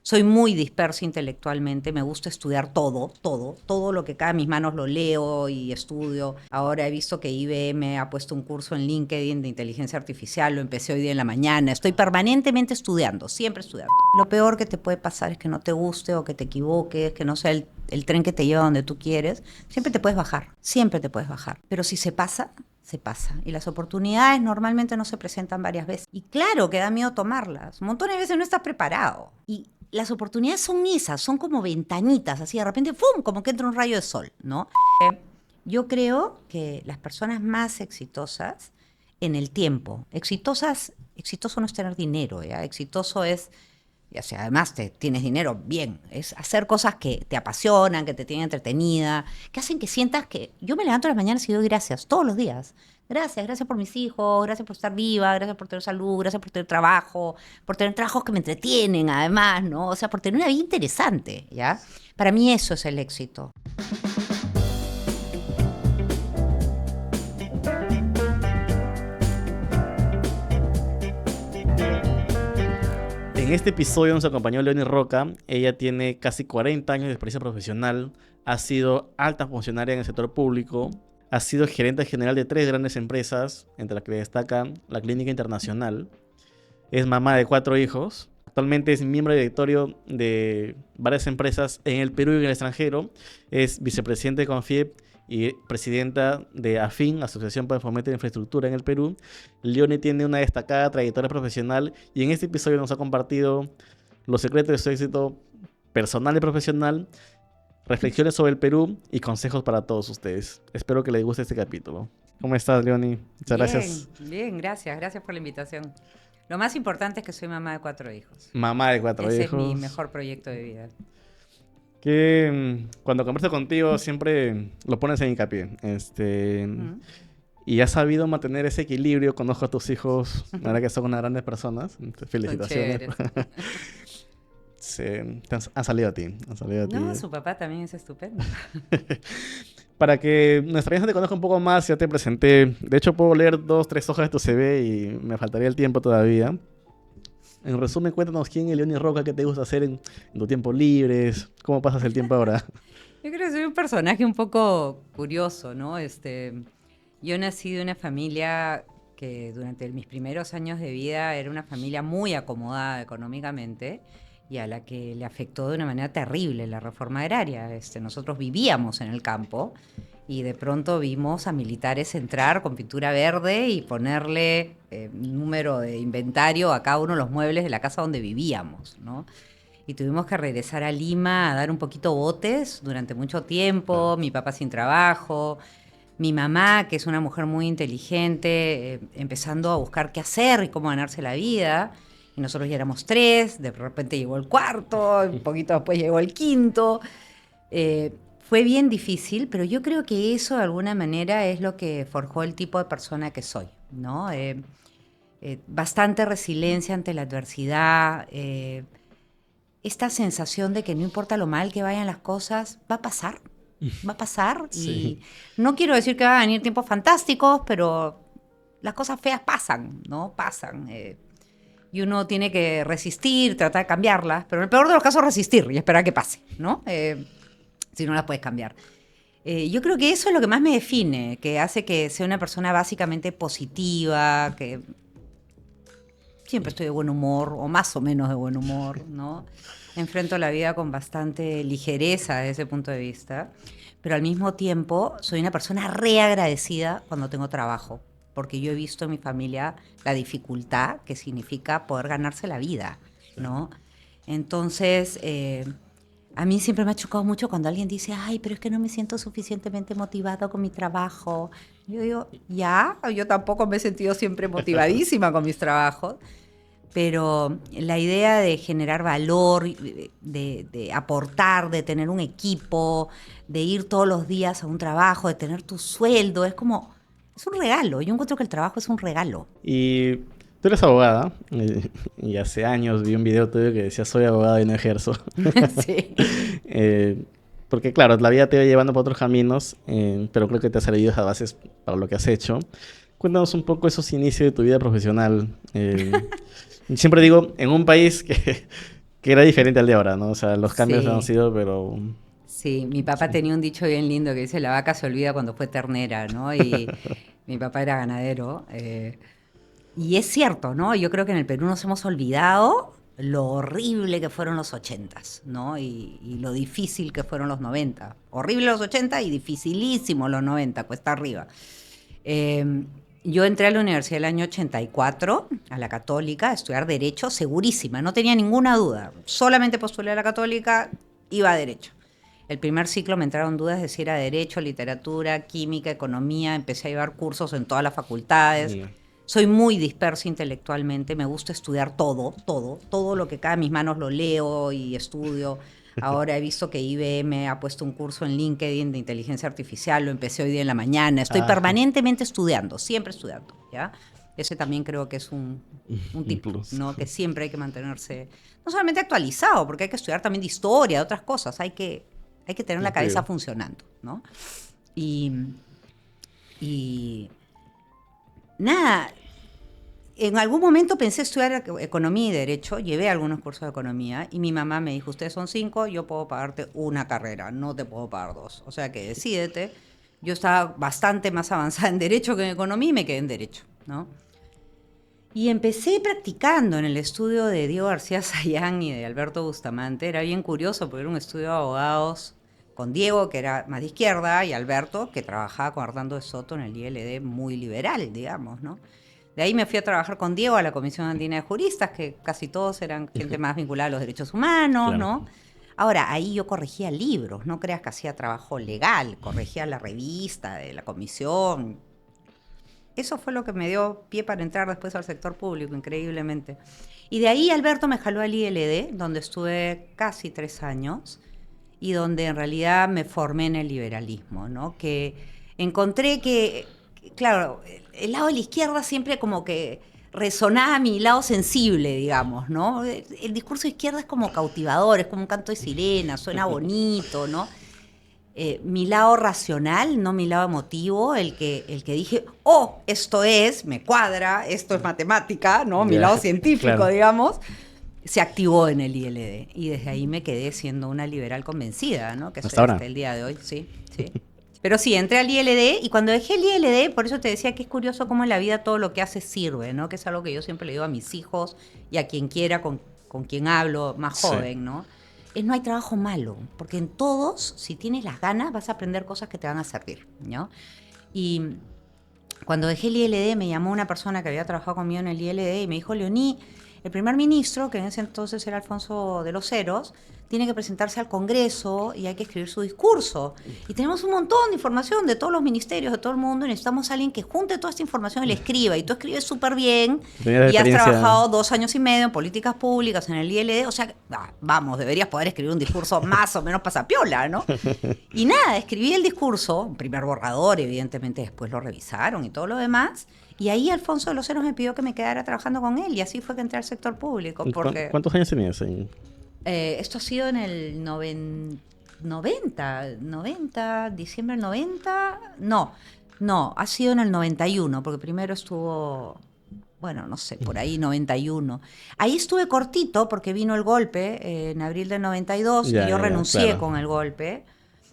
Soy muy dispersa intelectualmente, me gusta estudiar todo lo que cae en mis manos lo leo y estudio. Ahora he visto que IBM ha puesto un curso en LinkedIn de inteligencia artificial, lo empecé hoy día en la mañana. Estoy permanentemente estudiando, siempre estudiando. Lo peor que te puede pasar es que no te guste o que te equivoques, que no sea el tren que te lleva donde tú quieres. Siempre te puedes bajar. Pero si se pasa, se pasa. Y las oportunidades normalmente no se presentan varias veces. Y claro que da miedo tomarlas. Un montón de veces no estás preparado. Y las oportunidades son esas, son como ventanitas, así de repente, ¡fum!, como que entra un rayo de sol, ¿no? Yo creo que las personas más exitosas en el tiempo, exitoso no es tener dinero, ¿ya? Exitoso es, ya sea, además tienes dinero, bien, es hacer cosas que te apasionan, que te tienen entretenida, que hacen que sientas que yo me levanto a las mañanas y doy gracias todos los días. Gracias por mis hijos, gracias por estar viva, gracias por tener salud, gracias por tener trabajos que me entretienen además, ¿no? O sea, por tener una vida interesante, ¿ya? Para mí eso es el éxito. En este episodio nos acompañó Leonie Roca. Ella tiene casi 40 años de experiencia profesional, ha sido alta funcionaria en el sector público, ha sido gerente general de 3 grandes empresas, entre las que destaca la Clínica Internacional. Es mamá de 4 hijos. Actualmente es miembro de directorio de varias empresas en el Perú y en el extranjero. Es vicepresidente de Confiep y presidenta de AFIN, Asociación para el Fomento de Infraestructura en el Perú. Leonie tiene una destacada trayectoria profesional y en este episodio nos ha compartido los secretos de su éxito personal y profesional, reflexiones sobre el Perú y consejos para todos ustedes. Espero que les guste este capítulo. ¿Cómo estás, Leonie? Muchas gracias. Bien, gracias por la invitación. Lo más importante es que soy mamá de 4 hijos. Mamá de 4 Ese hijos. es mi mejor proyecto de vida. Que cuando converso contigo siempre lo pones en hincapié. Y has sabido mantener ese equilibrio. Conozco a tus hijos, la verdad que son unas grandes personas. Felicitaciones. Sí, han salido a ti. No, su papá también es estupendo. Para que nuestra audiencia te conozca un poco más, ya te presenté. De hecho, puedo leer 2, 3 hojas de tu CV y me faltaría el tiempo todavía. En resumen, cuéntanos quién es Leonie Roca, qué te gusta hacer en tus tiempos libres, cómo pasas el tiempo ahora. Yo creo que soy un personaje un poco curioso, ¿no? Yo nací de una familia que durante mis primeros años de vida era una familia muy acomodada económicamente y a la que le afectó de una manera terrible la reforma agraria. Nosotros vivíamos en el campo y de pronto vimos a militares entrar con pintura verde y ponerle número de inventario a cada uno de los muebles de la casa donde vivíamos, ¿no? Y tuvimos que regresar a Lima a dar un poquito botes durante mucho tiempo, mi papá sin trabajo, mi mamá, que es una mujer muy inteligente, empezando a buscar qué hacer y cómo ganarse la vida. Y nosotros ya éramos 3, de repente llegó el cuarto, un poquito después llegó el quinto. Fue bien difícil, pero yo creo que eso de alguna manera es lo que forjó el tipo de persona que soy, ¿no? Bastante resiliencia ante la adversidad, esta sensación de que no importa lo mal que vayan las cosas, va a pasar. Sí. Y no quiero decir que van a venir tiempos fantásticos, pero las cosas feas pasan, ¿no? Pasan. Y uno tiene que resistir, tratar de cambiarlas, pero en el peor de los casos resistir y esperar que pase, ¿no? Si no las puedes cambiar. Yo creo que eso es lo que más me define, que hace que sea una persona básicamente positiva, que siempre estoy de buen humor, o más o menos de buen humor, ¿no? Enfrento la vida con bastante ligereza desde ese punto de vista, pero al mismo tiempo soy una persona reagradecida cuando tengo trabajo, porque yo he visto en mi familia la dificultad que significa poder ganarse la vida, ¿no? Entonces, a mí siempre me ha chocado mucho cuando alguien dice, ay, pero es que no me siento suficientemente motivado con mi trabajo. Yo digo, yo tampoco me he sentido siempre motivadísima con mis trabajos, pero la idea de generar valor, de aportar, de tener un equipo, de ir todos los días a un trabajo, de tener tu sueldo, es un regalo. Yo encuentro que el trabajo es un regalo. Y tú eres abogada, y hace años vi un video tuyo que decía soy abogada y no ejerzo. Sí. Porque claro, la vida te va llevando por otros caminos, pero creo que te ha servido esas bases para lo que has hecho. Cuéntanos un poco esos inicios de tu vida profesional. Siempre digo, en un país que Que era diferente al de ahora, ¿no? O sea, los cambios Sí. han sido, pero... Sí, mi papá tenía un dicho bien lindo que dice, la vaca se olvida cuando fue ternera, ¿no? Y mi papá era ganadero. Y es cierto, ¿no? Yo creo que en el Perú nos hemos olvidado lo horrible que fueron los 80s, ¿no? Y lo difícil que fueron los 90. Horrible los 80 y dificilísimo los 90, cuesta arriba. Yo entré a la universidad el año 84, a la Católica, a estudiar Derecho, segurísima, no tenía ninguna duda. Solamente postulé a la Católica, iba a Derecho. El primer ciclo me entraron dudas de si era Derecho, Literatura, Química, Economía. Empecé a llevar cursos en todas las facultades. Soy muy dispersa intelectualmente, me gusta estudiar todo lo que cae en mis manos lo leo y estudio. Ahora he visto que IBM ha puesto un curso en LinkedIn de inteligencia artificial, lo empecé hoy día en la mañana. Estoy permanentemente estudiando, siempre estudiando, ¿ya? Ese también creo que es un tip, plus. ¿no? Que siempre hay que mantenerse, no solamente actualizado, porque hay que estudiar también de historia, de otras cosas. Hay que tener la cabeza funcionando, ¿no? Y nada, en algún momento pensé estudiar economía y derecho, llevé algunos cursos de economía y mi mamá me dijo, ustedes son 5, yo puedo pagarte una carrera, no te puedo pagar 2. O sea que decídete. Yo estaba bastante más avanzada en derecho que en economía y me quedé en derecho, ¿no? Y empecé practicando en el estudio de Diego García Sayán y de Alberto Bustamante. Era bien curioso porque era un estudio de abogados con Diego, que era más de izquierda, y Alberto, que trabajaba con Hernando de Soto en el ILD, muy liberal, digamos, ¿no? De ahí me fui a trabajar con Diego a la Comisión Andina de Juristas, que casi todos eran gente más vinculada a los derechos humanos, Claro. ¿no? Ahora, ahí yo corregía libros, no creas que hacía trabajo legal, corregía la revista de la comisión. Eso fue lo que me dio pie para entrar después al sector público, increíblemente. Y de ahí Alberto me jaló al ILD, donde estuve casi 3 años y donde en realidad me formé en el liberalismo, ¿no? Que encontré que, claro, el lado de la izquierda siempre como que resonaba a mi lado sensible, digamos, ¿no? El discurso de izquierda es como cautivador, es como un canto de sirena, suena bonito, ¿no? Mi lado racional, no mi lado emotivo, el que dije, oh, esto es, me cuadra, esto es matemática, ¿no? Mi lado científico, claro. digamos, se activó en el ILD. Y desde ahí me quedé siendo una liberal convencida, ¿no? Que Hasta soy ahora. hasta el día de hoy, sí, sí. Pero sí, entré al ILD y cuando dejé el ILD, por eso te decía que es curioso cómo en la vida todo lo que haces sirve, ¿no? Que es algo que yo siempre le digo a mis hijos y a quien quiera, con quien hablo, más joven, ¿no? No hay trabajo malo, porque en todos, si tienes las ganas, vas a aprender cosas que te van a servir, ¿no? Y cuando dejé el ILD, me llamó una persona que había trabajado conmigo en el ILD y me dijo, Leoní, el primer ministro, que en ese entonces era Alfonso de los Heros, tiene que presentarse al Congreso y hay que escribir su discurso. Y tenemos un montón de información de todos los ministerios, de todo el mundo, y necesitamos a alguien que junte toda esta información y la escriba. Y tú escribes súper bien y has trabajado 2 años y medio en políticas públicas, en el ILD, o sea, vamos, deberías poder escribir un discurso más o menos pasapiola, ¿no? Y nada, escribí el discurso, un primer borrador, evidentemente después lo revisaron y todo lo demás, y ahí Alfonso de los Heros me pidió que me quedara trabajando con él, y así fue que entré al sector público. Porque ¿Cuántos años tenías ahí? esto ha sido en el 90, diciembre del 90, no, ha sido en el 91, porque primero estuvo, bueno, no sé, por ahí 91. Ahí estuve cortito porque vino el golpe en abril del 92 y yo renuncié claro. con el golpe,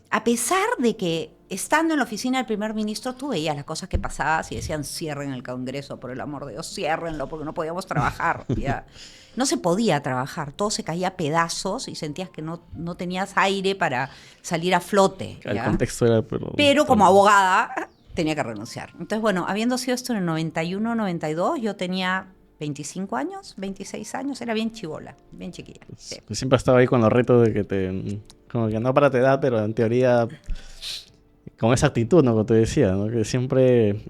a pesar de que estando en la oficina del primer ministro tú veías las cosas que pasaban y decían cierren el Congreso, por el amor de Dios, ciérrenlo porque no podíamos trabajar, ya. No se podía trabajar, todo se caía a pedazos y sentías que no tenías aire para salir a flote. El ¿ya? contexto era... Pero como abogada tenía que renunciar. Entonces, bueno, habiendo sido esto en el 91, 92, yo tenía 25 años, 26 años, era bien chibola, bien chiquilla. Sí. Siempre estaba ahí con los retos de que te... Como que no para tu edad, pero en teoría... Con esa actitud, ¿no? Como te decía, ¿no? Que siempre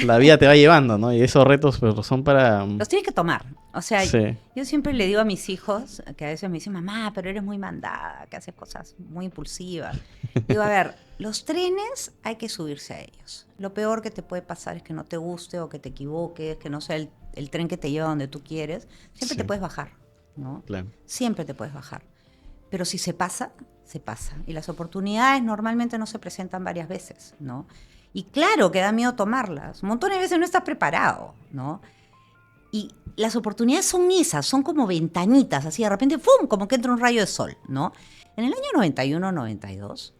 la vida te va llevando, ¿no? Y esos retos pues, son para... Los tienes que tomar. O sea, sí. Yo siempre le digo a mis hijos, que a veces me dicen, mamá, pero eres muy mandada, que haces cosas muy impulsivas. Digo, a ver, los trenes hay que subirse a ellos. Lo peor que te puede pasar es que no te guste o que te equivoques, que no sea el tren que te lleva donde tú quieres. Siempre te puedes bajar, ¿no? Claro. Siempre te puedes bajar. Pero si se pasa, se pasa. Y las oportunidades normalmente no se presentan varias veces, ¿no? Y claro que da miedo tomarlas. Un montón de veces no estás preparado, ¿no? Y las oportunidades son esas, son como ventanitas, así de repente, ¡fum!, como que entra un rayo de sol, ¿no? En el año 91, 92,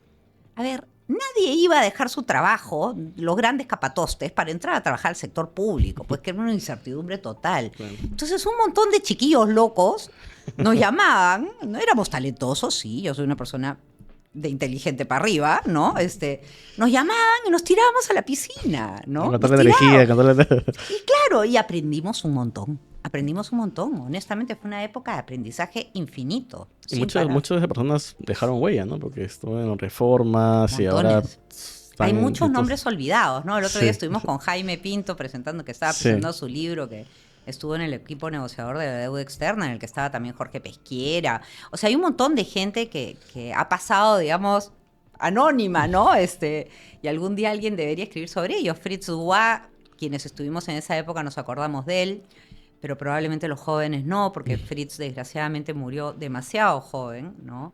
a ver, nadie iba a dejar su trabajo, los grandes capatostes, para entrar a trabajar al sector público, pues que era una incertidumbre total. Claro. Entonces un montón de chiquillos locos nos llamaban, no éramos talentosos, sí, yo soy una persona de inteligente para arriba, ¿no? Nos llamaban y nos tirábamos a la piscina, ¿no? Con Nos toda la energía, con toda la... y claro, y aprendimos un montón. Aprendimos un montón. Honestamente, fue una época de aprendizaje infinito. Y sin parar. muchas de esas personas dejaron huella, ¿no? Porque estuvieron en reformas y ahora... Montones. Hay muchos entonces- nombres olvidados, ¿no? El otro Sí. día estuvimos con Jaime Pinto presentando, que estaba Sí. presentando su libro, que estuvo en el equipo negociador de la deuda externa, en el que estaba también Jorge Pesquiera. O sea, hay un montón de gente que ha pasado, digamos, anónima, ¿no? Y algún día alguien debería escribir sobre ellos. Fritz Dubois, quienes estuvimos en esa época nos acordamos de él, pero probablemente los jóvenes no, porque Fritz desgraciadamente murió demasiado joven, ¿no?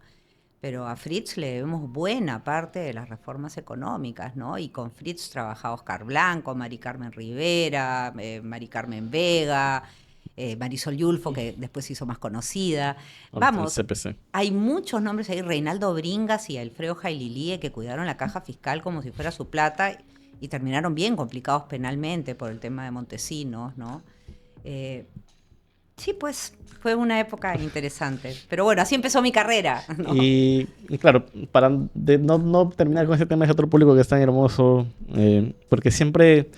Pero a Fritz le debemos buena parte de las reformas económicas, ¿no? Y con Fritz trabaja Oscar Blanco, Mari Carmen Rivera, Mari Carmen Vega, Marisol Yulfo, que después se hizo más conocida. Vamos, CPC. hay muchos nombres ahí, Reinaldo Bringas y Alfredo Jaililie, que cuidaron la caja fiscal como si fuera su plata y terminaron bien complicados penalmente por el tema de Montesinos, ¿no? Sí, pues fue una época interesante. Pero bueno, así empezó mi carrera, ¿no? Y claro, para no terminar con ese tema de sector público que es tan hermoso, porque siempre,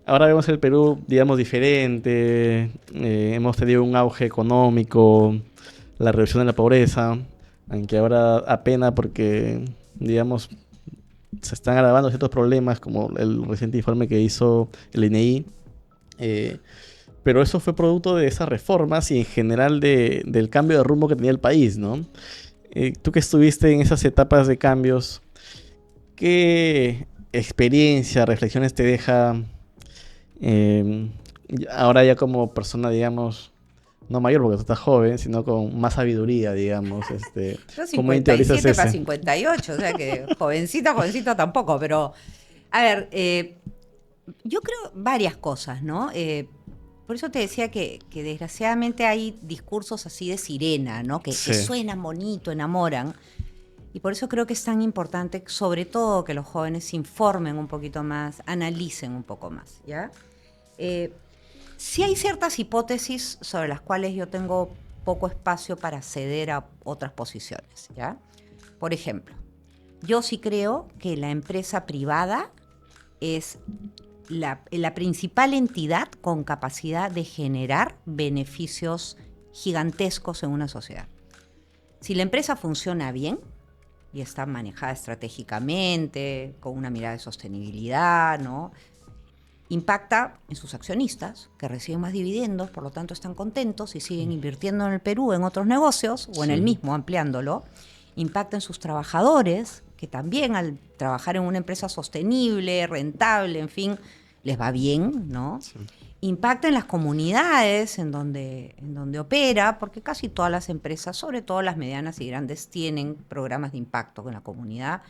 ahora vemos el Perú, digamos, diferente, hemos tenido un auge económico, la reducción de la pobreza, aunque ahora apena porque, digamos, se están agravando ciertos problemas, como el reciente informe que hizo el INEI. Pero eso fue producto de esas reformas y en general del cambio de rumbo que tenía el país, ¿no? Tú que estuviste en esas etapas de cambios, ¿qué experiencia, reflexiones te deja ahora ya como persona, digamos, no mayor porque tú estás joven, sino con más sabiduría, digamos? Yo ¿Cómo interiorizas 57 para ese? 58, o sea que jovencita tampoco, pero a ver, yo creo varias cosas, ¿no? Por eso te decía que desgraciadamente hay discursos así de sirena, ¿no? Que Sí. suenan bonito, enamoran. Y por eso creo que es tan importante, sobre todo, que los jóvenes se informen un poquito más, analicen un poco más, ¿ya? Sí hay ciertas hipótesis sobre las cuales yo tengo poco espacio para ceder a otras posiciones, ¿ya? Por ejemplo, yo sí creo que la empresa privada es la principal entidad con capacidad de generar beneficios gigantescos en una sociedad. Si la empresa funciona bien y está manejada estratégicamente, con una mirada de sostenibilidad, ¿no? Impacta en sus accionistas, que reciben más dividendos, por lo tanto están contentos y siguen invirtiendo en el Perú en otros negocios o en el mismo, ampliándolo. Impacta en sus trabajadores, que también al trabajar en una empresa sostenible, rentable, en fin, les va bien, ¿no? Sí. Impacta en las comunidades en donde opera, porque casi todas las empresas, sobre todo las medianas y grandes, tienen programas de impacto con la comunidad.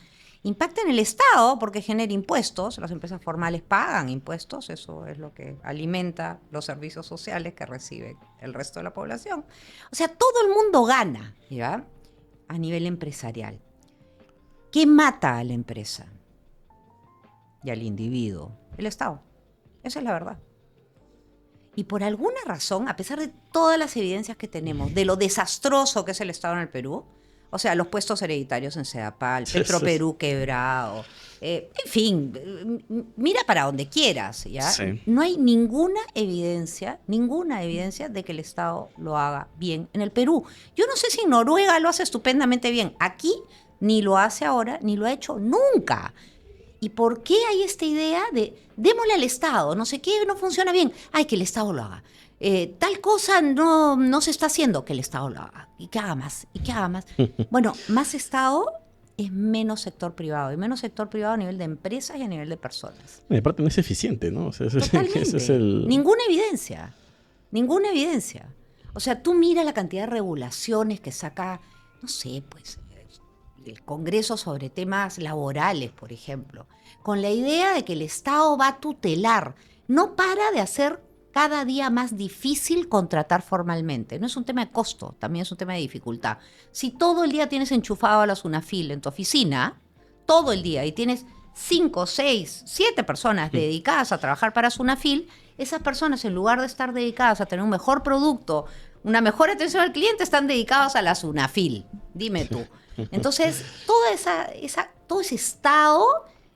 Impacta en el Estado porque genera impuestos, las empresas formales pagan impuestos, eso es lo que alimenta los servicios sociales que recibe el resto de la población. O sea, todo el mundo gana, ¿ya? A nivel empresarial. ¿Qué mata a la empresa y al individuo? El Estado. Esa es la verdad. Y por alguna razón, a pesar de todas las evidencias que tenemos de lo desastroso que es el Estado en el Perú, o sea, los puestos hereditarios en Sedapal, Petroperú quebrado, en fin, mira para donde quieras, ¿ya? Sí. No hay ninguna evidencia de que el Estado lo haga bien en el Perú. Yo no sé si Noruega lo hace estupendamente bien. Aquí ni lo hace ahora, ni lo ha hecho nunca. ¿Y por qué hay esta idea de démosle al Estado, no sé qué, no funciona bien? Ay, que el Estado lo haga. Tal cosa no se está haciendo, que el Estado lo haga. Y que haga más, y que haga más. Bueno, más Estado es menos sector privado. Y menos sector privado a nivel de empresas y a nivel de personas. Y aparte no es eficiente, ¿no? O sea, Totalmente. ese es el... Ninguna evidencia. Ninguna evidencia. O sea, tú mira la cantidad de regulaciones que saca, no sé, pues, el Congreso sobre temas laborales, por ejemplo, con la idea de que el Estado va a tutelar. No para de hacer cada día más difícil contratar formalmente. No es un tema de costo, también es un tema de dificultad. Si todo el día tienes enchufado a la Sunafil en tu oficina, todo el día, y tienes 5, 6, 7 personas dedicadas a trabajar para Sunafil, esas personas, en lugar de estar dedicadas a tener un mejor producto, una mejor atención al cliente, están dedicadas a la Sunafil. Dime tú. Entonces, todo ese estado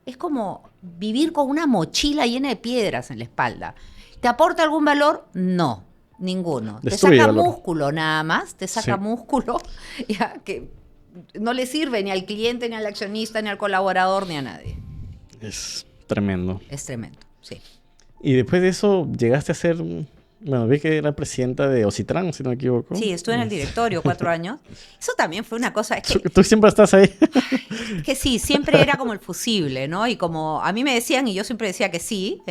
es como vivir con una mochila llena de piedras en la espalda. ¿Te aporta algún valor? No, ninguno. Destruye te saca valor. músculo nada más, te saca Sí. músculo, ya, que no le sirve ni al cliente, ni al accionista, ni al colaborador, ni a nadie. Es tremendo. Es tremendo, sí. Y después de eso llegaste a ser, bueno, vi que era presidenta de Ocitran, si no me equivoco. Sí, estuve en el directorio 4 años. Eso también fue una cosa, es Tú siempre estás ahí. que sí, siempre era como el fusible, ¿no? Y como a mí me decían y yo siempre decía que sí,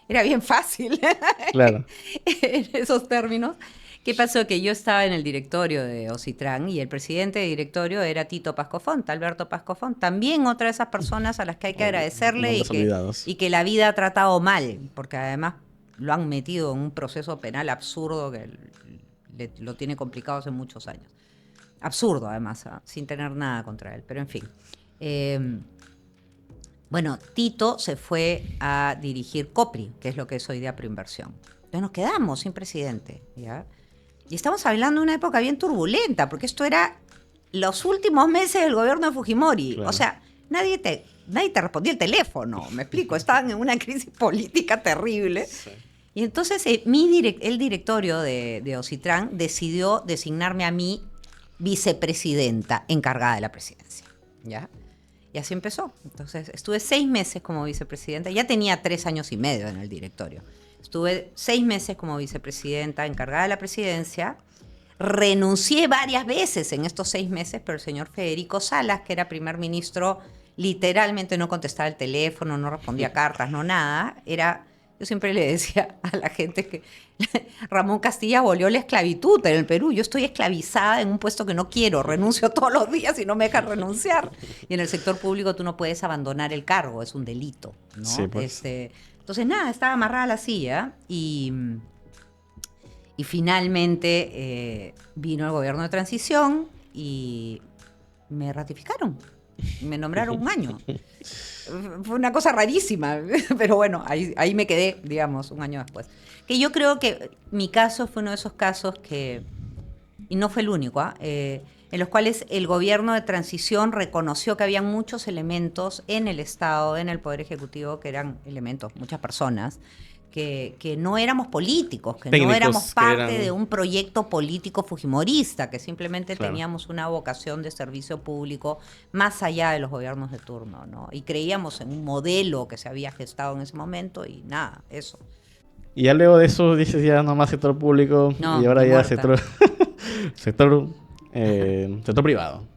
era bien fácil Claro. en esos términos. ¿Qué pasó? Que yo estaba en el directorio de Ocitran y el presidente de directorio era Tito Pascofont, Alberto Pascofont. También otra de esas personas a las que hay que agradecerle Nombres olvidados. y que la vida ha tratado mal, porque además lo han metido en un proceso penal absurdo que lo tiene complicado hace muchos años. Absurdo, además, sin tener nada contra él. Pero en fin. Bueno, Tito se fue a dirigir Copri, que es lo que es hoy día Proinversión. Entonces nos quedamos sin presidente, ¿ya? Y estamos hablando de una época bien turbulenta, porque esto era los últimos meses del gobierno de Fujimori. Claro. O sea, nadie te respondía el teléfono, me explico. Estaban en una crisis política terrible. Sí. Y entonces el directorio de Ocitran decidió designarme a mí vicepresidenta encargada de la presidencia, ¿ya? Y así empezó. Entonces estuve 6 meses como vicepresidenta. Ya tenía 3 años y medio en el directorio. Estuve 6 meses como vicepresidenta encargada de la presidencia. Renuncié varias veces en estos 6 meses, pero el señor Federico Salas, que era primer ministro, literalmente no contestaba el teléfono, no respondía cartas, no nada. Yo siempre le decía a la gente que Ramón Castilla abolió la esclavitud en el Perú. Yo estoy esclavizada en un puesto que no quiero, renuncio todos los días y no me dejan renunciar. Y en el sector público tú no puedes abandonar el cargo, es un delito, ¿no? Sí, pues. Entonces, nada, estaba amarrada a la silla y finalmente vino el gobierno de transición y me ratificaron. Me nombraron un año. Fue una cosa rarísima, pero bueno, ahí me quedé, digamos, un año después. Que yo creo que mi caso fue uno de esos casos que, y no fue el único, en los cuales el gobierno de transición reconoció que había muchos elementos en el Estado, en el Poder Ejecutivo, que eran elementos, muchas personas, que no éramos políticos, que Técnicos, no éramos parte que eran... de un proyecto político fujimorista, que simplemente Claro. teníamos una vocación de servicio público más allá de los gobiernos de turno, ¿no? Y creíamos en un modelo que se había gestado en ese momento y nada, eso. Y ya luego de eso dices ya no más sector público No, y ahora ni ya muerta. sector privado.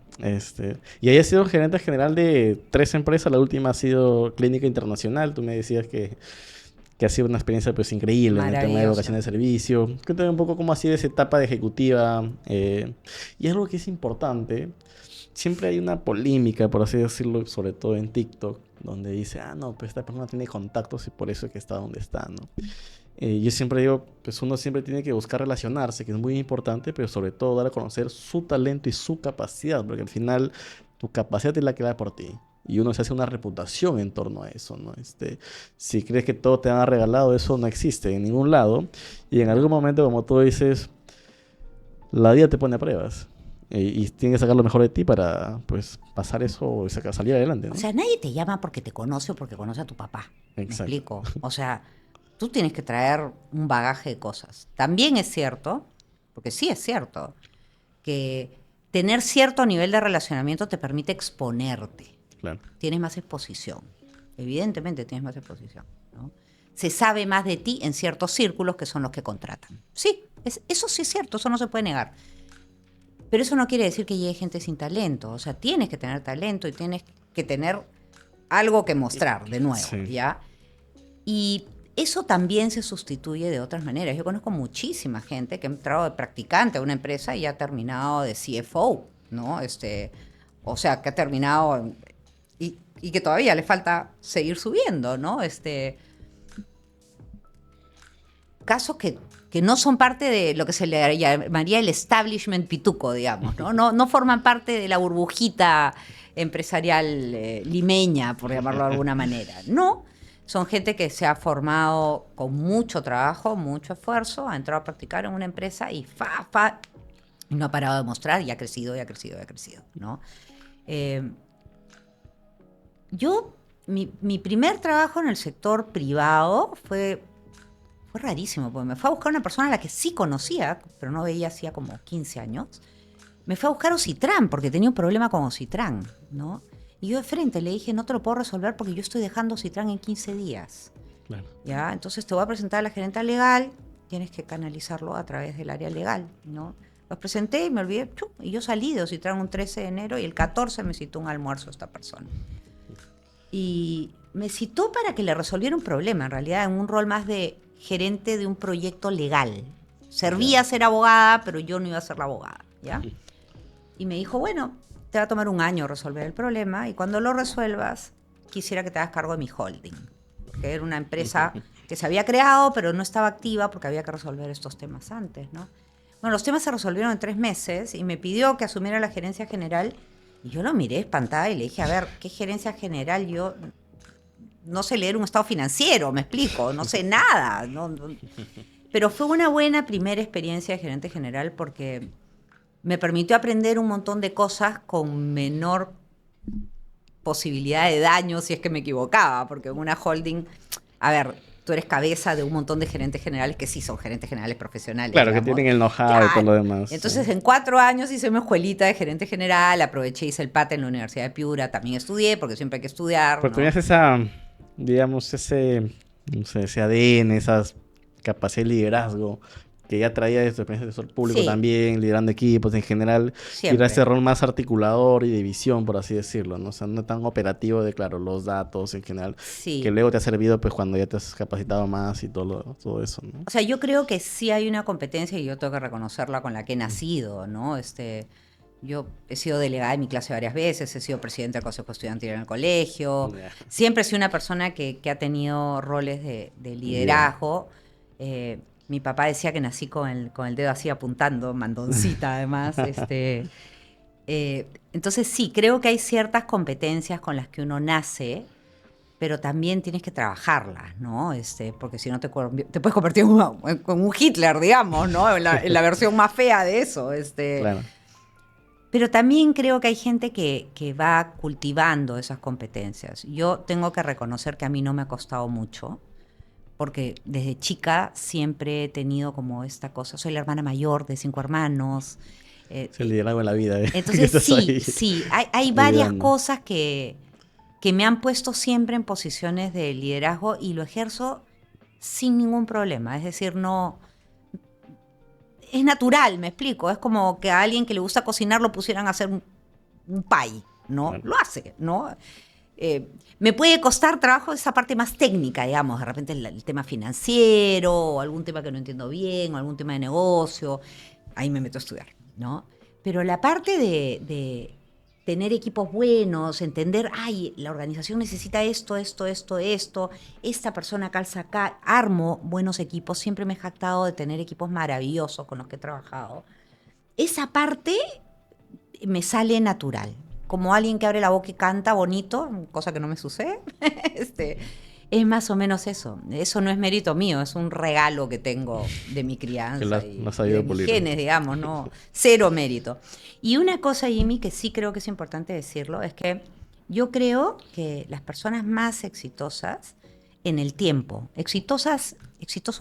Y ahí has sido gerente general de 3 empresas, la última ha sido Clínica Internacional, tú me decías que ha sido una experiencia pues increíble en el tema de Maravillosa. vocación de servicio. Cuéntame un poco cómo ha sido esa etapa de ejecutiva. Y algo que es importante, siempre hay una polémica, por así decirlo, sobre todo en TikTok, donde dice, no, pues esta persona tiene contactos y por eso es que está donde está, ¿no? Yo siempre digo, pues uno siempre tiene que buscar relacionarse, que es muy importante, pero sobre todo dar a conocer su talento y su capacidad, porque al final tu capacidad es la que da por ti. Y uno se hace una reputación en torno a eso, ¿no? Si crees que todo te han regalado, eso no existe en ningún lado. Y en algún momento, como tú dices, la vida te pone a pruebas. Y tienes que sacar lo mejor de ti para, pues, pasar eso y salir adelante, ¿no? O sea, nadie te llama porque te conoce o porque conoce a tu papá. ¿Me Exacto. explico? O sea, tú tienes que traer un bagaje de cosas. También es cierto, porque sí es cierto, que tener cierto nivel de relacionamiento te permite exponerte. Claro. Tienes más exposición. Evidentemente tienes más exposición, ¿no? Se sabe más de ti en ciertos círculos que son los que contratan. Sí, eso sí es cierto, eso no se puede negar. Pero eso no quiere decir que llegue gente sin talento. O sea, tienes que tener talento y tienes que tener algo que mostrar de nuevo, Sí. ¿ya? Y eso también se sustituye de otras maneras. Yo conozco muchísima gente que ha entrado de practicante a una empresa y ha terminado de CFO, ¿no? O sea, que ha terminado y que todavía le falta seguir subiendo, ¿no? casos que no son parte de lo que se le llamaría el establishment pituco, digamos, ¿no? No forman parte de la burbujita empresarial limeña, por llamarlo de alguna manera. No, son gente que se ha formado con mucho trabajo, mucho esfuerzo, ha entrado a practicar en una empresa y no ha parado de mostrar y ha crecido, y ha crecido, y ha crecido, ¿no? Mi primer trabajo en el sector privado fue rarísimo, porque me fue a buscar una persona a la que sí conocía, pero no veía hacía como 15 años. Me fue a buscar Ocitran, porque tenía un problema con Ocitran, ¿no? Y yo de frente le dije, no te lo puedo resolver porque yo estoy dejando Ocitran en 15 días. Claro. ¿Ya? Entonces te voy a presentar a la gerenta legal, tienes que canalizarlo a través del área legal, ¿no? Los presenté y me olvidé, y yo salí de Ocitran un 13 de enero y el 14 me citó un almuerzo esta persona. Y me citó para que le resolviera un problema, en realidad, en un rol más de gerente de un proyecto legal. Servía ser abogada, pero yo no iba a ser la abogada, ¿ya? Y me dijo, bueno, te va a tomar un año resolver el problema y cuando lo resuelvas, quisiera que te hagas cargo de mi holding. Porque era una empresa que se había creado, pero no estaba activa porque había que resolver estos temas antes, ¿no? Bueno, los temas se resolvieron en 3 meses y me pidió que asumiera la gerencia general y yo lo miré espantada y le dije, a ver, ¿qué gerencia general? Yo no sé leer un estado financiero, me explico, no sé nada. No. Pero fue una buena primera experiencia de gerente general porque me permitió aprender un montón de cosas con menor posibilidad de daño si es que me equivocaba, porque en una holding, a ver, tú eres cabeza de un montón de gerentes generales que sí son gerentes generales profesionales. Claro, digamos. que tienen el know-how y todo lo demás. Entonces, en 4 años hice mi escuelita de gerente general, aproveché, hice el PAT en la Universidad de Piura, también estudié, porque siempre hay que estudiar. Pero tenías esa, digamos, no sé, ese ADN, esa capacidad de liderazgo que ya traía de tu experiencia de sector público también, liderando equipos en general. Siempre. Y era ese rol más articulador y de visión, por así decirlo, ¿no? O sea, no tan operativo de, claro, los datos en general, que luego te ha servido pues cuando ya te has capacitado más y todo eso, ¿no? O sea, yo creo que sí hay una competencia y yo tengo que reconocerla con la que he nacido, ¿no? Yo he sido delegada de mi clase varias veces, he sido presidenta del Consejo Estudiantil en el colegio, siempre he sido una persona que ha tenido roles de liderazgo. Mi papá decía que nací con el dedo así apuntando, mandoncita además. Entonces sí, creo que hay ciertas competencias con las que uno nace, pero también tienes que trabajarlas, ¿no? Porque si no te puedes convertir en un Hitler, digamos, ¿no? En la versión más fea de eso. Claro. Pero también creo que hay gente que va cultivando esas competencias. Yo tengo que reconocer que a mí no me ha costado mucho, porque desde chica siempre he tenido como esta cosa, soy la hermana mayor de 5 hermanos. Es el liderazgo en la vida. Entonces sí, hay varias cosas que me han puesto siempre en posiciones de liderazgo y lo ejerzo sin ningún problema. Es decir, no... Es natural, me explico. Es como que a alguien que le gusta cocinar lo pusieran a hacer un pie, ¿no? Bueno. Lo hace, ¿no? Me puede costar trabajo esa parte más técnica, digamos, de repente el tema financiero, o algún tema que no entiendo bien, o algún tema de negocio. Ahí me meto a estudiar, ¿no? Pero la parte de tener equipos buenos, entender, la organización necesita esto, esta persona calza acá, armo buenos equipos, siempre me he jactado de tener equipos maravillosos con los que he trabajado. Esa parte me sale natural, como alguien que abre la boca y canta bonito, cosa que no me sucede, es más o menos eso. Eso no es mérito mío, es un regalo que tengo de mi crianza y de mis genes, digamos, no, cero mérito. Y una cosa, Jimmy, que sí creo que es importante decirlo, es que yo creo que las personas más exitosas en el tiempo, exitoso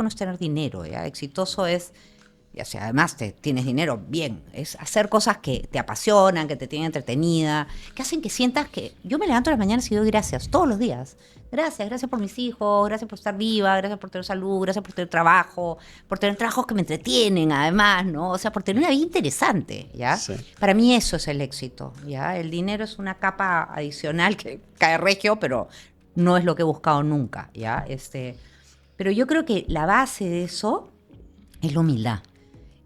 no es tener dinero, ¿ya? Exitoso es, ya sea, además tienes dinero, bien, es hacer cosas que te apasionan, que te tienen entretenida, que hacen que sientas que... Yo me levanto a las mañanas y doy gracias todos los días. Gracias por mis hijos, gracias por estar viva, gracias por tener salud, gracias por tener trabajo, por tener trabajos que me entretienen además, ¿no? O sea, por tener una vida interesante, ¿ya? Sí. Para mí eso es el éxito, ¿ya? El dinero es una capa adicional que cae regio, pero no es lo que he buscado nunca, ¿ya? Pero yo creo que la base de eso es la humildad.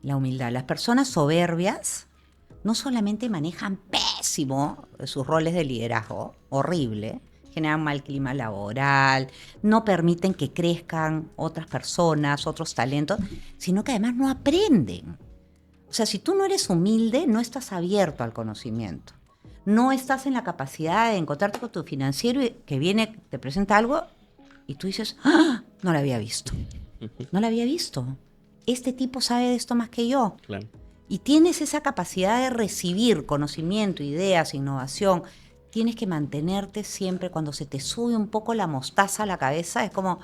La humildad. Las personas soberbias no solamente manejan pésimo sus roles de liderazgo, horrible, generan mal clima laboral, no permiten que crezcan otras personas, otros talentos, sino que además no aprenden. O sea, si tú no eres humilde, no estás abierto al conocimiento. No estás en la capacidad de encontrarte con tu financiero que viene, te presenta algo y tú dices, ¡ah! No lo había visto. No lo había visto. Este tipo sabe de esto más que yo. Claro. Y tienes esa capacidad de recibir conocimiento, ideas, innovación. Tienes que mantenerte siempre, cuando se te sube un poco la mostaza a la cabeza, es como,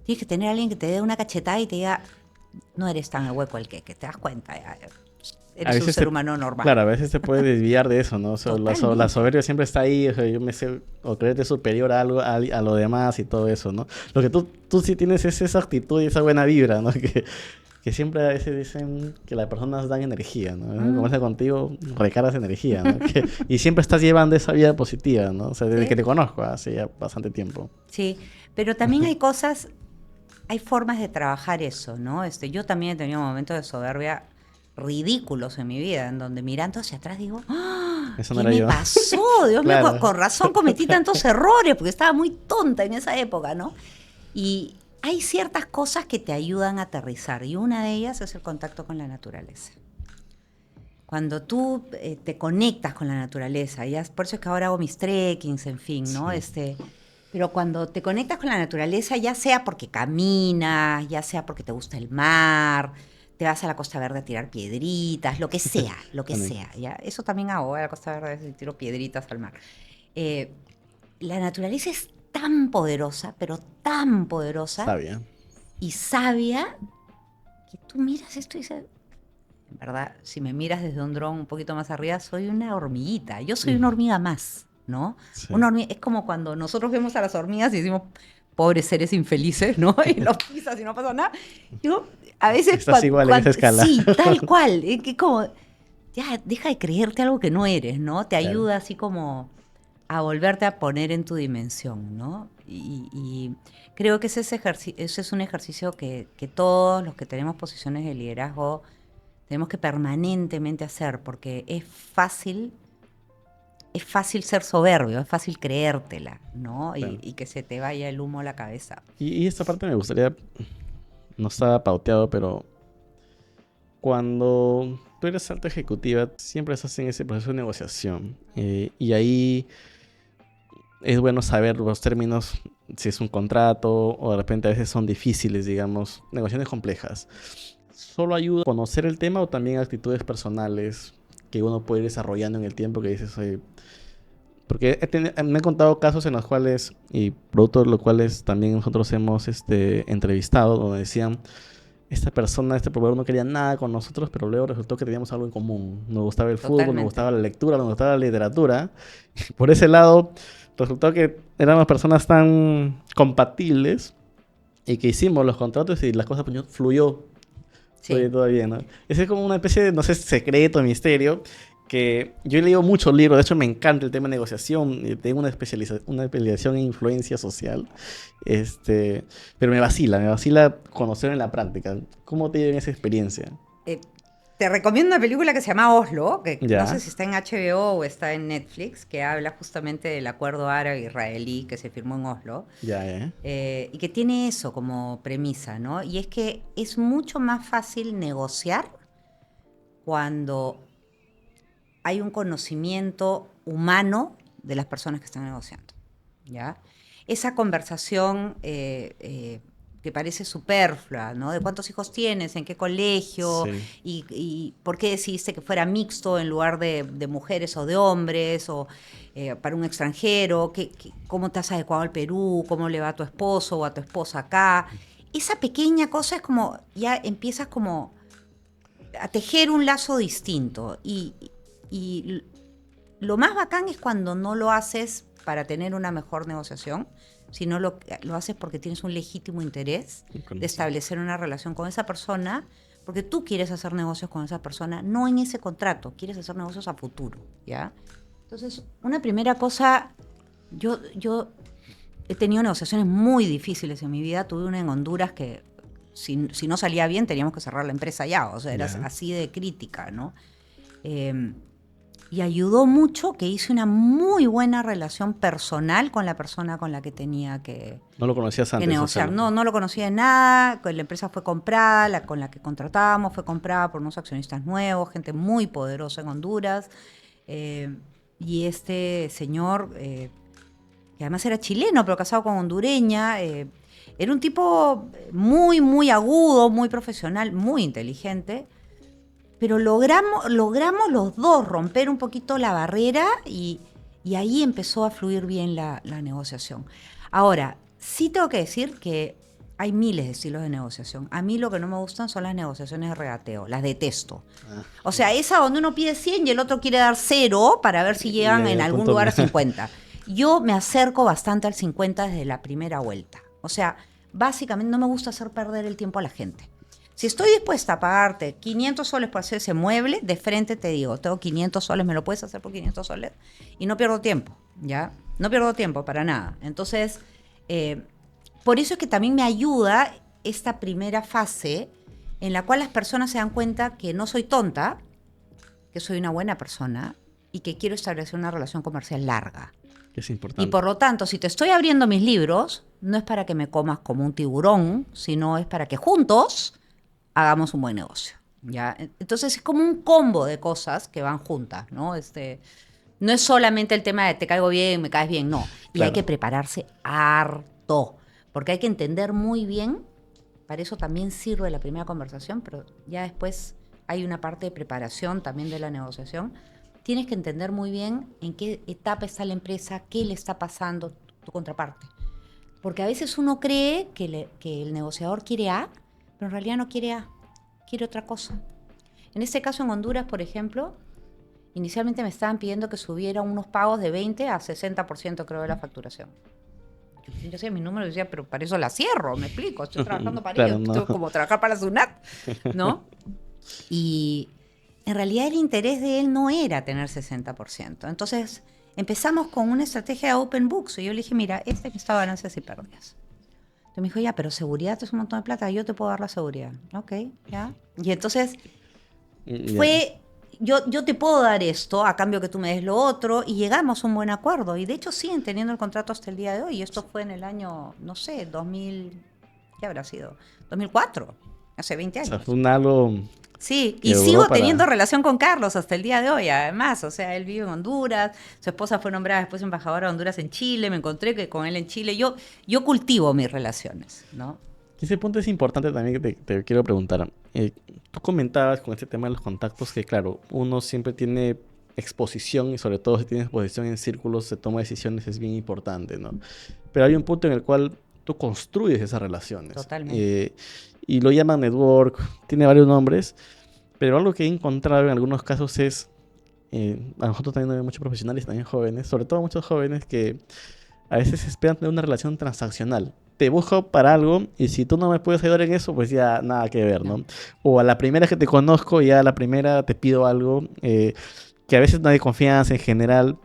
tienes que tener a alguien que te dé una cachetada y te diga, no eres tan el hueco el que te das cuenta, ya, eres un ser humano normal. Claro, a veces te puedes desviar de eso, ¿no? O sea, la soberbia siempre está ahí, o sea, yo me sé, o creerte superior a algo, a lo demás y todo eso, ¿no? Lo que tú sí tienes es esa actitud y esa buena vibra, ¿no? Que siempre a veces dicen que las personas dan energía, ¿no? Comienza contigo, recargas energía, ¿no? Y siempre estás llevando esa vida positiva, ¿no? O sea, desde que te conozco hace ya bastante tiempo. Sí, pero también hay cosas, hay formas de trabajar eso, ¿no? Yo también he tenido momentos de soberbia ridículos en mi vida, en donde mirando hacia atrás digo, ¡ah! Eso no ¿Qué era me yo. pasó? Dios mío, Claro. con razón cometí tantos errores, porque estaba muy tonta en esa época, ¿no? Y hay ciertas cosas que te ayudan a aterrizar, y una de ellas es el contacto con la naturaleza. Cuando tú te conectas con la naturaleza, por eso es que ahora hago mis trekkings, en fin, ¿no? Sí. Pero cuando te conectas con la naturaleza, ya sea porque caminas, ya sea porque te gusta el mar, te vas a la Costa Verde a tirar piedritas, lo que sea, ¿ya? Eso también hago, a la Costa Verde a veces tiro piedritas al mar. La naturaleza es tan poderosa, pero tan poderosa Sabia. y sabia, que tú miras esto y dices, en verdad, si me miras desde un dron un poquito más arriba, soy una hormiguita. Yo soy una hormiga más, ¿no? Sí. Una hormiga, es como cuando nosotros vemos a las hormigas y decimos, pobres seres infelices, ¿no? Y los pisas y no pasa nada. Yo, a veces... Estás igual en esa escala. Sí, tal cual. Es que como, ya, deja de creerte algo que no eres, ¿no? Te ayuda así como a volverte a poner en tu dimensión, ¿no? Y creo que ese es un ejercicio que todos los que tenemos posiciones de liderazgo tenemos que permanentemente hacer, porque es fácil ser soberbio, es fácil creértela, ¿no? Claro. Y que se te vaya el humo a la cabeza. Y esta parte me gustaría, no estaba pauteado, pero cuando tú eres alta ejecutiva, siempre estás en ese proceso de negociación. Y ahí es bueno saber los términos, si es un contrato o de repente a veces son difíciles, digamos, negociaciones complejas. ¿Solo ayuda a conocer el tema o también actitudes personales que uno puede ir desarrollando en el tiempo que dices, oye, porque me he contado casos en los cuales, y producto de los cuales también nosotros hemos entrevistado, donde decían, esta persona, este proveedor no quería nada con nosotros, pero luego resultó que teníamos algo en común. Nos gustaba el fútbol, nos gustaba la lectura, nos gustaba la literatura. Y por ese lado, resultó que éramos personas tan compatibles y que hicimos los contratos y las cosas fluyó. Sí. Todo bien, ¿no? Ese es como una especie de, no sé, secreto, misterio, que yo he leído muchos libros, de hecho me encanta el tema de negociación, y tengo una especialización en influencia social, pero me vacila conocer en la práctica. ¿Cómo te dio en esa experiencia? Te recomiendo una película que se llama Oslo, que ¿Ya? no sé si está en HBO o está en Netflix, que habla justamente del acuerdo árabe-israelí que se firmó en Oslo. Ya, y que tiene eso como premisa, ¿no? Y es que es mucho más fácil negociar cuando hay un conocimiento humano de las personas que están negociando, ¿ya? Esa conversación que parece superflua, ¿no? De cuántos hijos tienes, en qué colegio, sí. y por qué decidiste que fuera mixto en lugar de mujeres o de hombres, o para un extranjero, cómo te has adecuado al Perú, cómo le va a tu esposo o a tu esposa acá. Esa pequeña cosa es como, ya empiezas como a tejer un lazo distinto, y lo más bacán es cuando no lo haces para tener una mejor negociación, sino lo haces porque tienes un legítimo interés de establecer una relación con esa persona, porque tú quieres hacer negocios con esa persona, no en ese contrato, quieres hacer negocios a futuro, ¿ya? Entonces, una primera cosa, yo he tenido negociaciones muy difíciles en mi vida. Tuve una en Honduras que si no salía bien teníamos que cerrar la empresa ya, o sea, era así de crítica, ¿no? Y ayudó mucho que hice una muy buena relación personal con la persona con la que tenía que No lo conocías antes. negociar. No lo conocía de nada, la empresa fue comprada, con la que contratábamos fue comprada por unos accionistas nuevos, gente muy poderosa en Honduras. Y este señor, que además era chileno, pero casado con hondureña, era un tipo muy, muy agudo, muy profesional, muy inteligente. Pero logramos los dos romper un poquito la barrera y ahí empezó a fluir bien la negociación. Ahora, sí tengo que decir que hay miles de estilos de negociación. A mí lo que no me gustan son las negociaciones de regateo, las detesto. O sea, esa donde uno pide 100 y el otro quiere dar 0 para ver si llegan en algún lugar a 50. Yo me acerco bastante al 50 desde la primera vuelta. O sea, básicamente no me gusta hacer perder el tiempo a la gente. Si estoy dispuesta a pagarte 500 soles por hacer ese mueble, de frente te digo, tengo 500 soles, ¿me lo puedes hacer por 500 soles? Y no pierdo tiempo, ¿ya? No pierdo tiempo para nada. Entonces, por eso es que también me ayuda esta primera fase en la cual las personas se dan cuenta que no soy tonta, que soy una buena persona y que quiero establecer una relación comercial larga. Es importante. Y por lo tanto, si te estoy abriendo mis libros, no es para que me comas como un tiburón, sino es para que juntos hagamos un buen negocio, ¿ya? Entonces es como un combo de cosas que van juntas, ¿no? No es solamente el tema de te caigo bien, me caes bien, no. Y hay que prepararse harto, porque hay que entender muy bien, para eso también sirve la primera conversación, pero ya después hay una parte de preparación también de la negociación. Tienes que entender muy bien en qué etapa está la empresa, qué le está pasando tu contraparte. Porque a veces uno cree que el negociador quiere A, pero en realidad no quiere A, quiere otra cosa. En este caso en Honduras, por ejemplo, inicialmente me estaban pidiendo que subiera unos pagos de 20 a 60% creo de la facturación. Yo hacía mis números y decía, pero para eso la cierro, me explico, estoy trabajando para ellos, tengo como trabajar para la SUNAT, ¿no? Y en realidad el interés de él no era tener 60%. Entonces empezamos con una estrategia de open books y yo le dije, mira, este es mi estado de ganancias y pérdidas. Me dijo, ya, pero seguridad es un montón de plata, yo te puedo dar la seguridad. Ok, ya. Y entonces fue, yo te puedo dar esto a cambio que tú me des lo otro y llegamos a un buen acuerdo. Y de hecho siguen teniendo el contrato hasta el día de hoy. Y esto fue en el año, no sé, 2000, ¿qué habrá sido? 2004, hace 20 años. O sea, fue algo... Sí, y sigo teniendo relación con Carlos hasta el día de hoy, además. O sea, él vive en Honduras, su esposa fue nombrada después embajadora de Honduras en Chile, me encontré con él en Chile. Yo cultivo mis relaciones, ¿no? Ese punto es importante también que te quiero preguntar. Tú comentabas con este tema de los contactos que, claro, uno siempre tiene exposición y sobre todo si tiene exposición en círculos de toma de decisiones es bien importante, ¿no? Pero hay un punto en el cual tú construyes esas relaciones. Totalmente. Y lo llaman network, tiene varios nombres, pero algo que he encontrado en algunos casos es, a nosotros también hay muchos profesionales, también jóvenes, sobre todo muchos jóvenes que a veces esperan tener una relación transaccional. Te busco para algo y si tú no me puedes ayudar en eso, pues ya nada que ver, ¿no? O a la primera que te conozco, ya a la primera te pido algo, que a veces no hay confianza en general.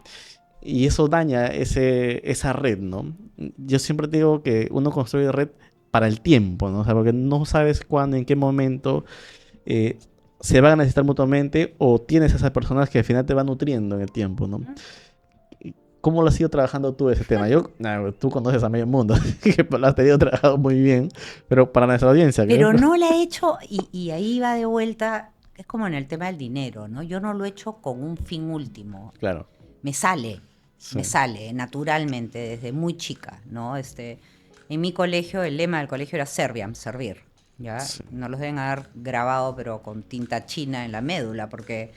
Y eso daña esa red, ¿no? Yo siempre digo que uno construye red para el tiempo, ¿no? O sea, porque no sabes cuándo, en qué momento se van a necesitar mutuamente o tienes a esas personas que al final te van nutriendo en el tiempo, ¿no? ¿Cómo lo has ido trabajando tú ese tema? Tú conoces a medio mundo, que lo has tenido trabajado muy bien, pero para nuestra audiencia. Pero no lo he hecho, y ahí va de vuelta, es como en el tema del dinero, ¿no? Yo no lo he hecho con un fin último. Claro. Me sale naturalmente desde muy chica, ¿no? En mi colegio, el lema del colegio era Serviam, servir, ¿ya? Sí. Nos los deben haber grabado, pero con tinta china en la médula, porque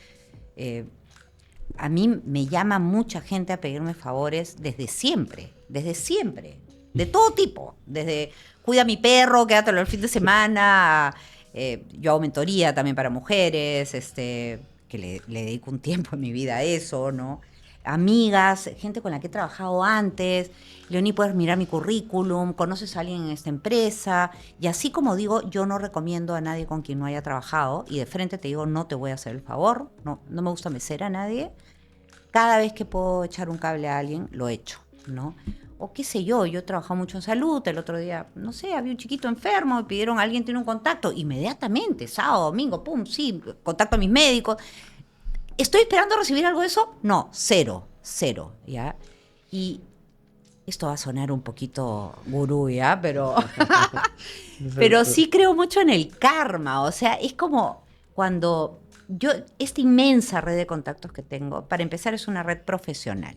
a mí me llama mucha gente a pedirme favores desde siempre, de todo tipo, desde cuida a mi perro, quédatelo el fin de semana, yo hago mentoría también para mujeres, que le dedico un tiempo en mi vida a eso, ¿no? Amigas, gente con la que he trabajado antes. Leoní, puedes mirar mi currículum, conoces a alguien en esta empresa. Y así como digo, yo no recomiendo a nadie con quien no haya trabajado. Y de frente te digo, no te voy a hacer el favor. No me gusta mecer a nadie. Cada vez que puedo echar un cable a alguien, lo echo, ¿no? O qué sé yo he trabajado mucho en salud. El otro día, no sé, había un chiquito enfermo, me pidieron, alguien tiene un contacto. Inmediatamente, sábado, domingo, pum, sí, contacto a mis médicos. ¿Estoy esperando recibir algo de eso? No, cero, ¿ya? Y esto va a sonar un poquito gurú, ¿ya? Pero sí creo mucho en el karma. O sea, es como cuando esta inmensa red de contactos que tengo, para empezar, es una red profesional.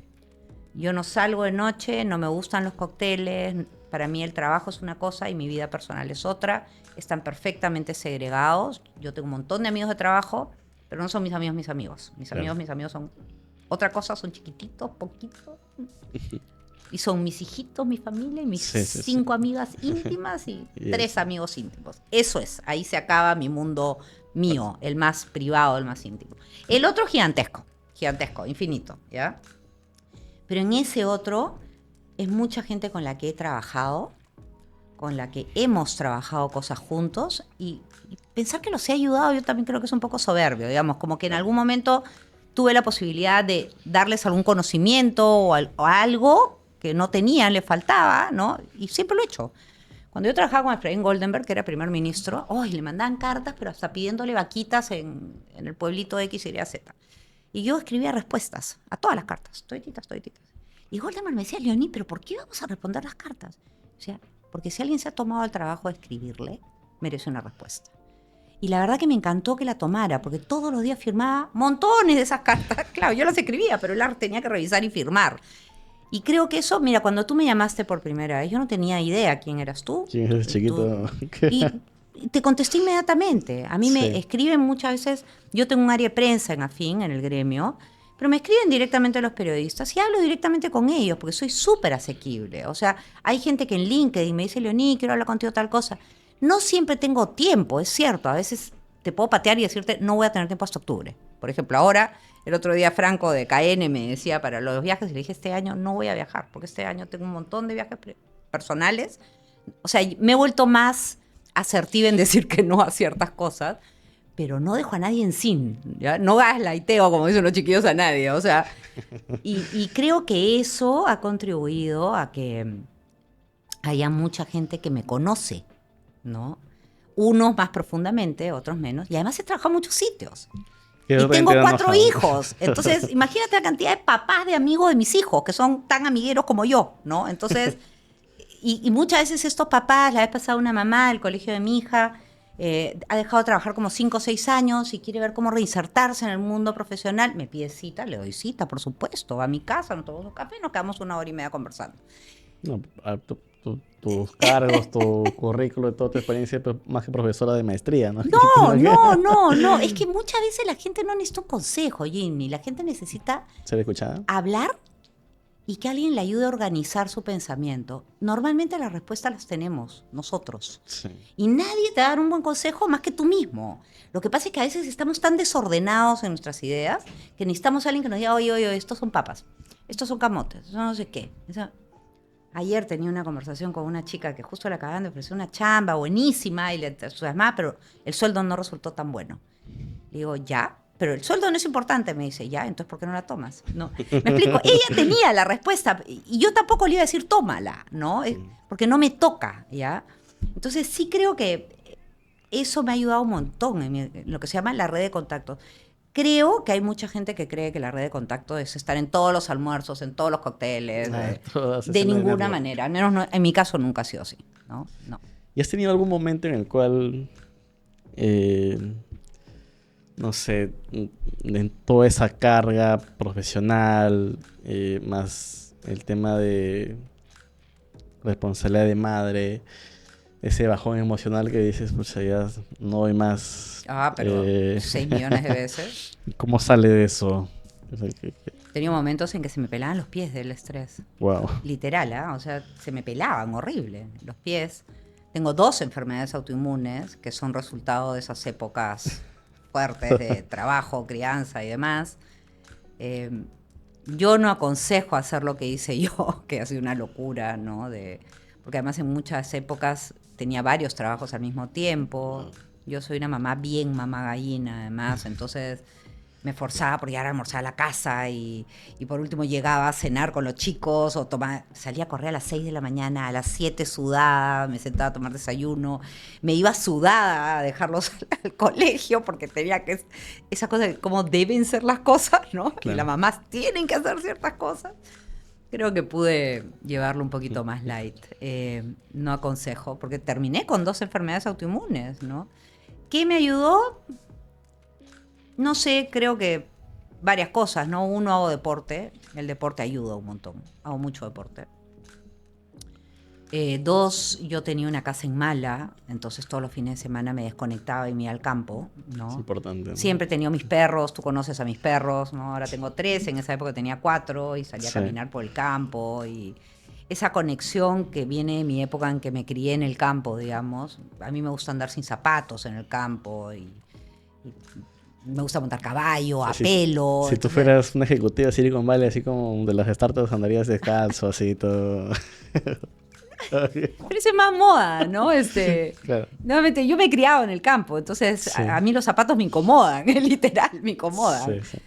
Yo no salgo de noche, no me gustan los cócteles. Para mí el trabajo es una cosa y mi vida personal es otra. Están perfectamente segregados. Yo tengo un montón de amigos de trabajo, pero no son mis amigos, mis amigos. Mis amigos son otra cosa, son chiquititos, poquitos. Y son mis hijitos, mi familia y mis 5 amigas íntimas y 3 amigos íntimos. Eso es, ahí se acaba mi mundo mío, el más privado, el más íntimo. El otro gigantesco, infinito, ¿ya? Pero en ese otro es mucha gente con la que he trabajado, con la que hemos trabajado cosas juntos y pensar que los he ayudado yo también creo que es un poco soberbio, digamos, como que en algún momento tuve la posibilidad de darles algún conocimiento o algo que no tenían, le faltaba, ¿no? Y siempre lo he hecho. Cuando yo trabajaba con Efraín Goldenberg, que era primer ministro, le mandaban cartas, pero hasta pidiéndole vaquitas en el pueblito de X, Y, Z. Y yo escribía respuestas a todas las cartas, todititas. Y Goldenberg me decía, Leonie, ¿pero por qué vamos a responder las cartas? O sea, porque si alguien se ha tomado el trabajo de escribirle, merece una respuesta. Y la verdad que me encantó que la tomara, porque todos los días firmaba montones de esas cartas. Claro, yo las escribía, pero él las tenía que revisar y firmar. Y creo que eso, mira, cuando tú me llamaste por primera vez, yo no tenía idea quién eras tú. ¿Quién es ese chiquito? Y te contesté inmediatamente. A mí me escriben muchas veces, yo tengo un área de prensa en Afín, en el gremio, pero me escriben directamente los periodistas y hablo directamente con ellos, porque soy súper asequible. O sea, hay gente que en LinkedIn me dice, Leonie, quiero hablar contigo tal cosa. No siempre tengo tiempo, es cierto. A veces te puedo patear y decirte, no voy a tener tiempo hasta octubre. Por ejemplo, ahora... El otro día Franco de KN me decía para los viajes y le dije, este año no voy a viajar, porque este año tengo un montón de viajes personales. O sea, me he vuelto más asertiva en decir que no a ciertas cosas, pero no dejo a nadie en sin, ¿ya? No gaslighteo, como dicen los chiquillos, a nadie. O sea, y creo que eso ha contribuido a que haya mucha gente que me conoce, ¿no? Unos más profundamente, otros menos. Y además he trabajado en muchos sitios. Y tengo 4 hijos. Entonces, imagínate la cantidad de papás de amigos de mis hijos, que son tan amigueros como yo, ¿no? Entonces, y muchas veces estos papás, la vez pasada una mamá del colegio de mi hija, ha dejado de trabajar como 5 o 6 años y quiere ver cómo reinsertarse en el mundo profesional. Me pide cita, le doy cita, por supuesto. Va a mi casa, nos tomamos un café y nos quedamos 1 hora y media conversando. No, tus cargos, tu currículo, toda tu experiencia, más que profesora de maestría, ¿no? No. Es que muchas veces la gente no necesita un consejo, Ginny. La gente necesita ¿ser escuchada? Hablar y que alguien le ayude a organizar su pensamiento. Normalmente las respuestas las tenemos nosotros. Sí. Y nadie te va a dar un buen consejo más que tú mismo. Lo que pasa es que a veces estamos tan desordenados en nuestras ideas que necesitamos a alguien que nos diga, oye, estos son papas, estos son camotes, eso no sé qué. Ayer tenía una conversación con una chica que justo le acaban de ofrecer una chamba buenísima y le entusiasmaba, pero el sueldo no resultó tan bueno. Le digo, ya, pero el sueldo no es importante, me dice, ya, entonces ¿por qué no la tomas? ¿No? Me explico, ella tenía la respuesta y yo tampoco le iba a decir, tómala, ¿no? Porque no me toca, ¿ya? Entonces sí creo que eso me ha ayudado un montón en lo que se llama la red de contactos. Creo que hay mucha gente que cree que la red de contacto es estar en todos los almuerzos, en todos los cócteles. De ninguna manera. Al menos en mi caso nunca ha sido así. No. ¿Y has tenido algún momento en el cual, no sé, en toda esa carga profesional, más el tema de responsabilidad de madre, ese bajón emocional que dices, pues ya no hay más... pero 6 millones de veces. ¿Cómo sale de eso? Tenía momentos en que se me pelaban los pies del estrés. Wow. Literal, ¿eh? O sea, se me pelaban, horrible, los pies. Tengo 2 enfermedades autoinmunes que son resultado de esas épocas fuertes de trabajo, crianza y demás. Yo no aconsejo hacer lo que hice yo, que ha sido una locura, ¿no? Porque además en muchas épocas tenía varios trabajos al mismo tiempo. Yo soy una mamá bien mamá gallina, además. Entonces, me forzaba por llegar a almorzar a la casa y por último llegaba a cenar con los chicos o salía a correr a las 6 de la mañana, a las 7 sudada, me sentaba a tomar desayuno, me iba sudada a dejarlos al colegio porque tenía que, esa cosa de cómo deben ser las cosas, ¿no? Claro. Y las mamás tienen que hacer ciertas cosas. Creo que pude llevarlo un poquito más light. No aconsejo, porque terminé con 2 enfermedades autoinmunes, ¿no? ¿Qué me ayudó? No sé, creo que varias cosas, ¿no? Uno, hago deporte. El deporte ayuda un montón. Hago mucho deporte. 2, yo tenía una casa en Mala, entonces todos los fines de semana me desconectaba y me iba al campo, ¿no? Es importante, ¿no? Siempre he tenido mis perros, tú conoces a mis perros, ¿no? Ahora tengo 3, en esa época tenía 4 y salía a caminar por el campo y esa conexión que viene de mi época en que me crié en el campo, digamos. A mí me gusta andar sin zapatos en el campo y me gusta montar caballo, a pelo. Si tú fueras una ejecutiva de Silicon Valley, así como de las startups, andarías descalzo, así todo. Pero eso es más moda, ¿no? Claro. Nuevamente, yo me he criado en el campo, entonces Sí. a mí los zapatos me incomodan, literal, me incomodan. Sí.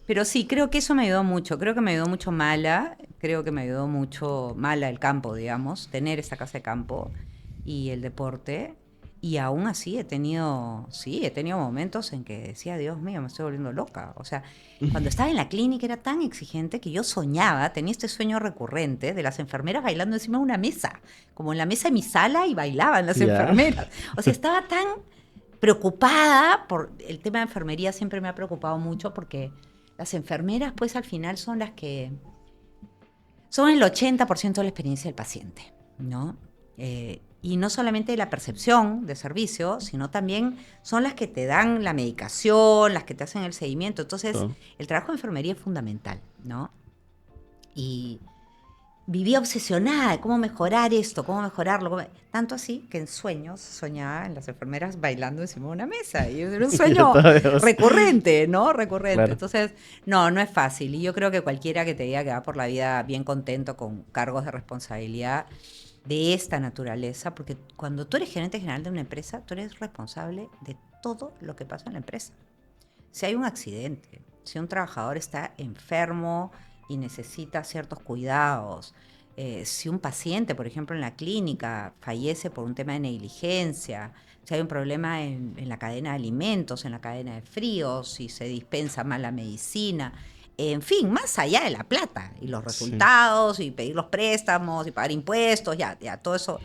Pero sí, creo que eso me ayudó mucho. Creo que me ayudó mucho Mala, creo que me ayudó mucho Mala el campo, digamos, tener esta casa de campo y el deporte. Y aún así he tenido momentos en que decía, Dios mío, me estoy volviendo loca. O sea, cuando estaba en la clínica era tan exigente que yo soñaba, tenía este sueño recurrente de las enfermeras bailando encima de una mesa, como en la mesa de mi sala y bailaban las enfermeras. O sea, estaba tan preocupada por el tema de enfermería, siempre me ha preocupado mucho porque las enfermeras pues al final son las que son el 80% de la experiencia del paciente, ¿no? Y no solamente la percepción de servicio, sino también son las que te dan la medicación, las que te hacen el seguimiento. Entonces, el trabajo de enfermería es fundamental, ¿no? Y vivía obsesionada de cómo mejorar esto, cómo mejorarlo. Tanto así que en sueños soñaba en las enfermeras bailando encima de una mesa. Y era un sueño recurrente, ¿no? Recurrente. Claro. Entonces, no es fácil. Y yo creo que cualquiera que te diga que va por la vida bien contento con cargos de responsabilidad de esta naturaleza, porque cuando tú eres gerente general de una empresa, tú eres responsable de todo lo que pasa en la empresa. Si hay un accidente, si un trabajador está enfermo y necesita ciertos cuidados, si un paciente, por ejemplo, en la clínica fallece por un tema de negligencia, si hay un problema en la cadena de alimentos, en la cadena de fríos, si se dispensa mal la medicina, en fin, más allá de la plata y los resultados y pedir los préstamos y pagar impuestos, ya todo eso,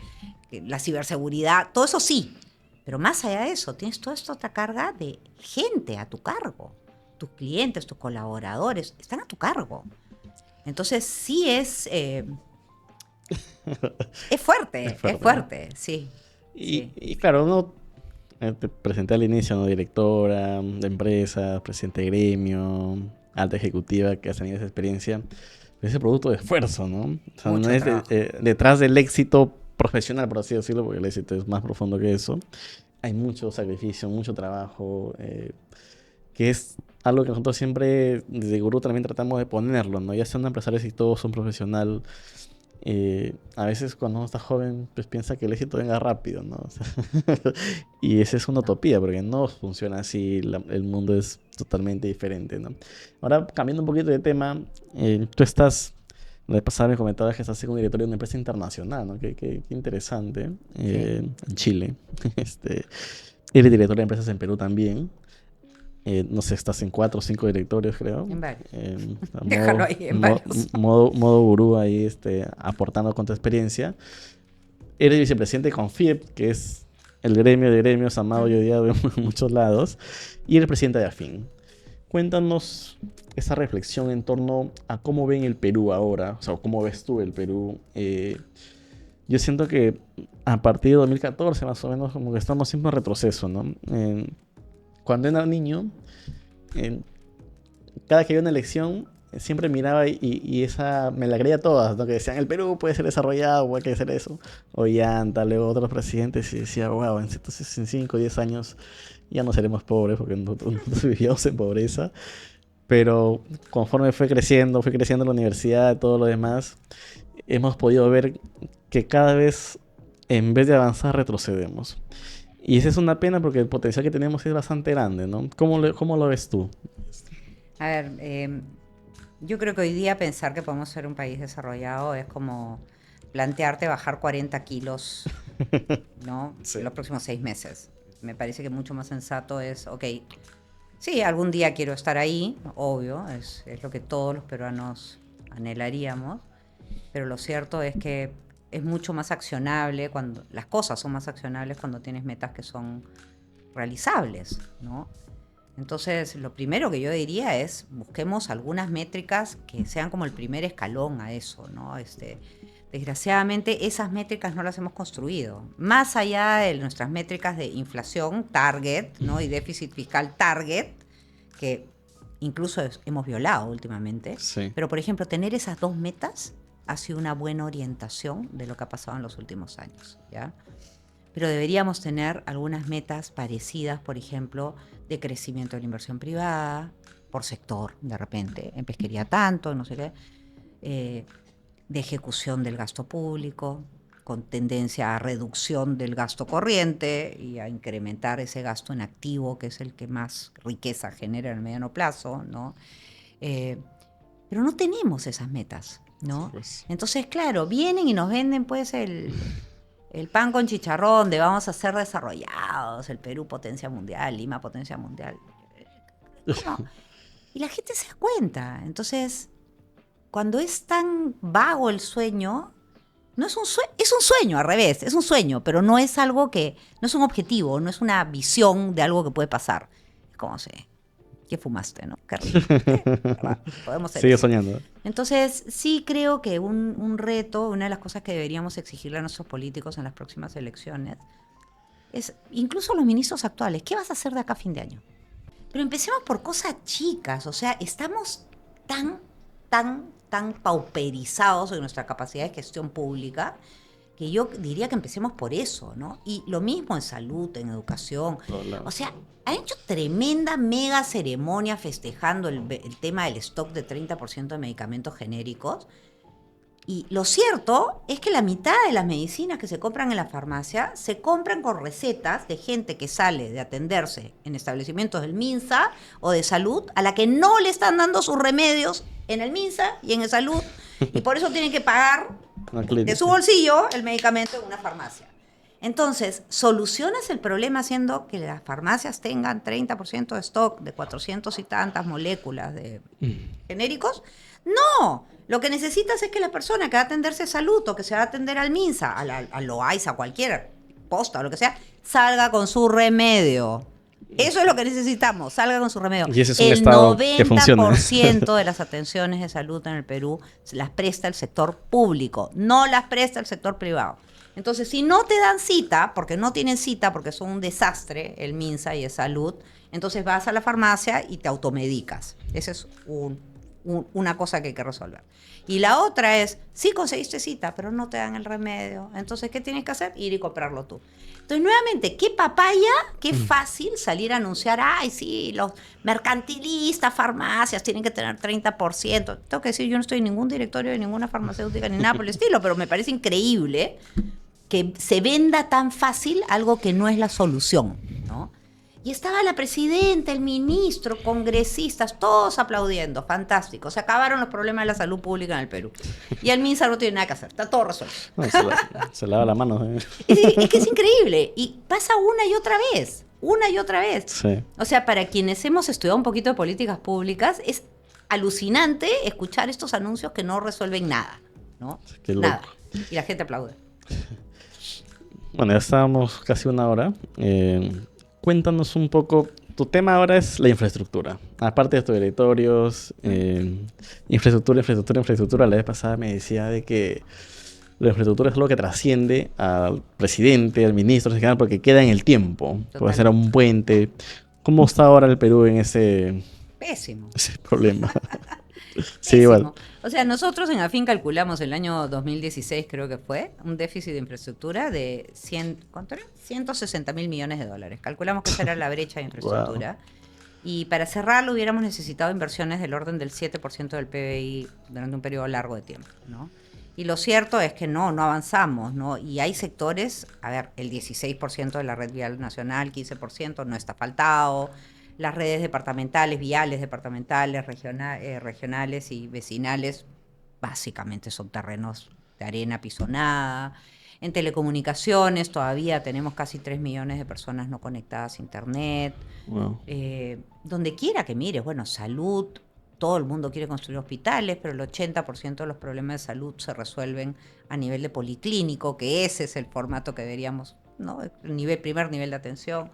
la ciberseguridad, todo eso sí, pero más allá de eso, tienes toda esta otra carga de gente a tu cargo. Tus clientes, tus colaboradores están a tu cargo. Entonces sí es fuerte, sí. Y claro, uno te presenté al inicio, ¿no? Directora de empresa, presidente de gremio, alta ejecutiva que has tenido esa experiencia. Es el producto de esfuerzo, ¿no? O sea, no es detrás del éxito profesional, por así decirlo, porque el éxito es más profundo que eso. Hay mucho sacrificio, mucho trabajo, que es algo que nosotros siempre, desde Gurú, también tratamos de ponerlo, ¿no? Ya sea un empresario exitoso, un profesional. A veces cuando uno está joven, pues piensa que el éxito venga rápido, ¿no? O sea, y esa es una utopía, porque no funciona así, el mundo es totalmente diferente, ¿no? Ahora, cambiando un poquito de tema, tú estás, la vez pasada me comentabas que estás en un directorio de una empresa internacional, ¿no? Qué interesante, en Chile. Eres director de empresas en Perú también. No sé, estás en 4 o 5 directorios, creo. En varios. Déjalo ahí, en varios. Modo gurú ahí, aportando con tu experiencia. Eres vicepresidente de Confip, que es el gremio de gremios amado y odiado en muchos lados. Y eres presidente de AFIN. Cuéntanos esa reflexión en torno a cómo ven el Perú ahora. O sea, cómo ves tú el Perú. Yo siento que a partir de 2014, más o menos, como que estamos siempre en retroceso, ¿no? Cuando era niño, cada que había una elección, siempre miraba y esa me la creía todas, ¿no? Que decían, el Perú puede ser desarrollado, hay que hacer eso. Ollanta, luego otros presidentes, y decía, wow, entonces en 5 o 10 años ya no seremos pobres, porque nosotros vivíamos en pobreza. Pero conforme fue creciendo la universidad, todo lo demás, hemos podido ver que cada vez, en vez de avanzar, retrocedemos. Y esa es una pena porque el potencial que tenemos es bastante grande, ¿no? ¿Cómo lo ves tú? A ver, yo creo que hoy día pensar que podemos ser un país desarrollado es como plantearte bajar 40 kilos, ¿no? Sí. Los próximos 6 meses. Me parece que mucho más sensato es, ok, sí, algún día quiero estar ahí, obvio, es lo que todos los peruanos anhelaríamos, pero lo cierto es que es mucho más accionable cuando las cosas son más accionables cuando tienes metas que son realizables, ¿no? Entonces, lo primero que yo diría es busquemos algunas métricas que sean como el primer escalón a eso, ¿no? Desgraciadamente, esas métricas no las hemos construido. Más allá de nuestras métricas de inflación, target, ¿no? Y déficit fiscal, target, que incluso hemos violado últimamente. Sí. Pero, por ejemplo, tener esas dos metas ha sido una buena orientación de lo que ha pasado en los últimos años, ¿ya? Pero deberíamos tener algunas metas parecidas, por ejemplo, de crecimiento de la inversión privada, por sector, de repente, en pesquería tanto, no sé qué, de ejecución del gasto público, con tendencia a reducción del gasto corriente y a incrementar ese gasto en activo, que es el que más riqueza genera en el mediano plazo, ¿no? Pero no tenemos esas metas, ¿no? Pues. Entonces, claro, vienen y nos venden pues el pan con chicharrón de vamos a ser desarrollados, el Perú potencia mundial, Lima potencia mundial. ¿Cómo? Y la gente se da cuenta. Entonces, cuando es tan vago el sueño, no es un sueño, es un sueño, al revés, es un sueño, pero no es algo que, no es un objetivo, no es una visión de algo que puede pasar. Es como se... ¿Qué fumaste, no? Qué rico. Podemos ser Sigue eso. soñando. Entonces, sí creo que un reto, una de las cosas que deberíamos exigirle a nuestros políticos en las próximas elecciones, es, incluso los ministros actuales, ¿qué vas a hacer de acá a fin de año? Pero empecemos por cosas chicas, o sea, estamos tan pauperizados en nuestra capacidad de gestión pública, que yo diría que empecemos por eso, ¿no? Y lo mismo en salud, en educación. O sea, han hecho tremenda mega ceremonia festejando el tema del stock de 30% de medicamentos genéricos. Y lo cierto es que la mitad de las medicinas que se compran en la farmacia se compran con recetas de gente que sale de atenderse en establecimientos del MINSA o de salud, a la que no le están dando sus remedios en el MINSA y en el salud, y por eso tienen que pagar de su bolsillo el medicamento en una farmacia. Entonces, ¿solucionas el problema haciendo que las farmacias tengan 30% de stock de 400 y tantas moléculas de genéricos? No, lo que necesitas es que la persona que va a atenderse a salud o que se va a atender al MINSA, a Loaiza, a cualquier posta o lo que sea, salga con su remedio. Eso es lo que necesitamos, salga con su remedio. Y ese es un estado que funciona. El 90% de las atenciones de salud en el Perú las presta el sector público, no las presta el sector privado. Entonces, si no te dan cita, porque no tienen cita, porque son un desastre, el MINSA y el salud, entonces vas a la farmacia y te automedicas. Esa es una cosa que hay que resolver. Y la otra es, sí conseguiste cita, pero no te dan el remedio. Entonces, ¿qué tienes que hacer? Ir y comprarlo tú. Entonces, nuevamente, qué papaya, qué fácil salir a anunciar, ay, sí, los mercantilistas, farmacias, tienen que tener 30%. Tengo que decir, yo no estoy en ningún directorio de ninguna farmacéutica ni nada por el estilo, pero me parece increíble que se venda tan fácil algo que no es la solución, ¿no? Y estaba la presidenta, el ministro, congresistas, todos aplaudiendo, fantástico. Se acabaron los problemas de la salud pública en el Perú. Y el MINSA no tiene nada que hacer, está todo resuelto. No, se lava la mano. Es que es increíble. Y pasa una y otra vez. Sí. O sea, para quienes hemos estudiado un poquito de políticas públicas, es alucinante escuchar estos anuncios que no resuelven nada, ¿no? Qué loco. Nada. Y la gente aplaude. Bueno, ya estábamos casi una hora. Cuéntanos un poco, tu tema ahora es la infraestructura. Aparte de estos directorios, infraestructura. La vez pasada me decía de que la infraestructura es algo que trasciende al presidente, al ministro, porque queda en el tiempo. Total. Puede ser un puente. ¿Cómo está ahora el Perú en ese problema? Sí, igual. O sea, nosotros en AFIN calculamos el año 2016, creo que fue, un déficit de infraestructura de ¿cuánto era? 160.000 millones de dólares. Calculamos que esa era la brecha de infraestructura. Wow. Y para cerrarlo hubiéramos necesitado inversiones del orden del 7% del PBI durante un periodo largo de tiempo, ¿no? Y lo cierto es que no avanzamos, ¿no? Y hay sectores, a ver, el 16% de la red vial nacional, 15% no está asfaltado, las redes departamentales, viales departamentales, regionales y vecinales, básicamente son terrenos de arena pisonada. En telecomunicaciones todavía tenemos casi 3 millones de personas no conectadas a internet. Wow. Donde quiera que mires, bueno, salud, todo el mundo quiere construir hospitales, pero el 80% de los problemas de salud se resuelven a nivel de policlínico, que ese es el formato que deberíamos, ¿no? El primer nivel de atención.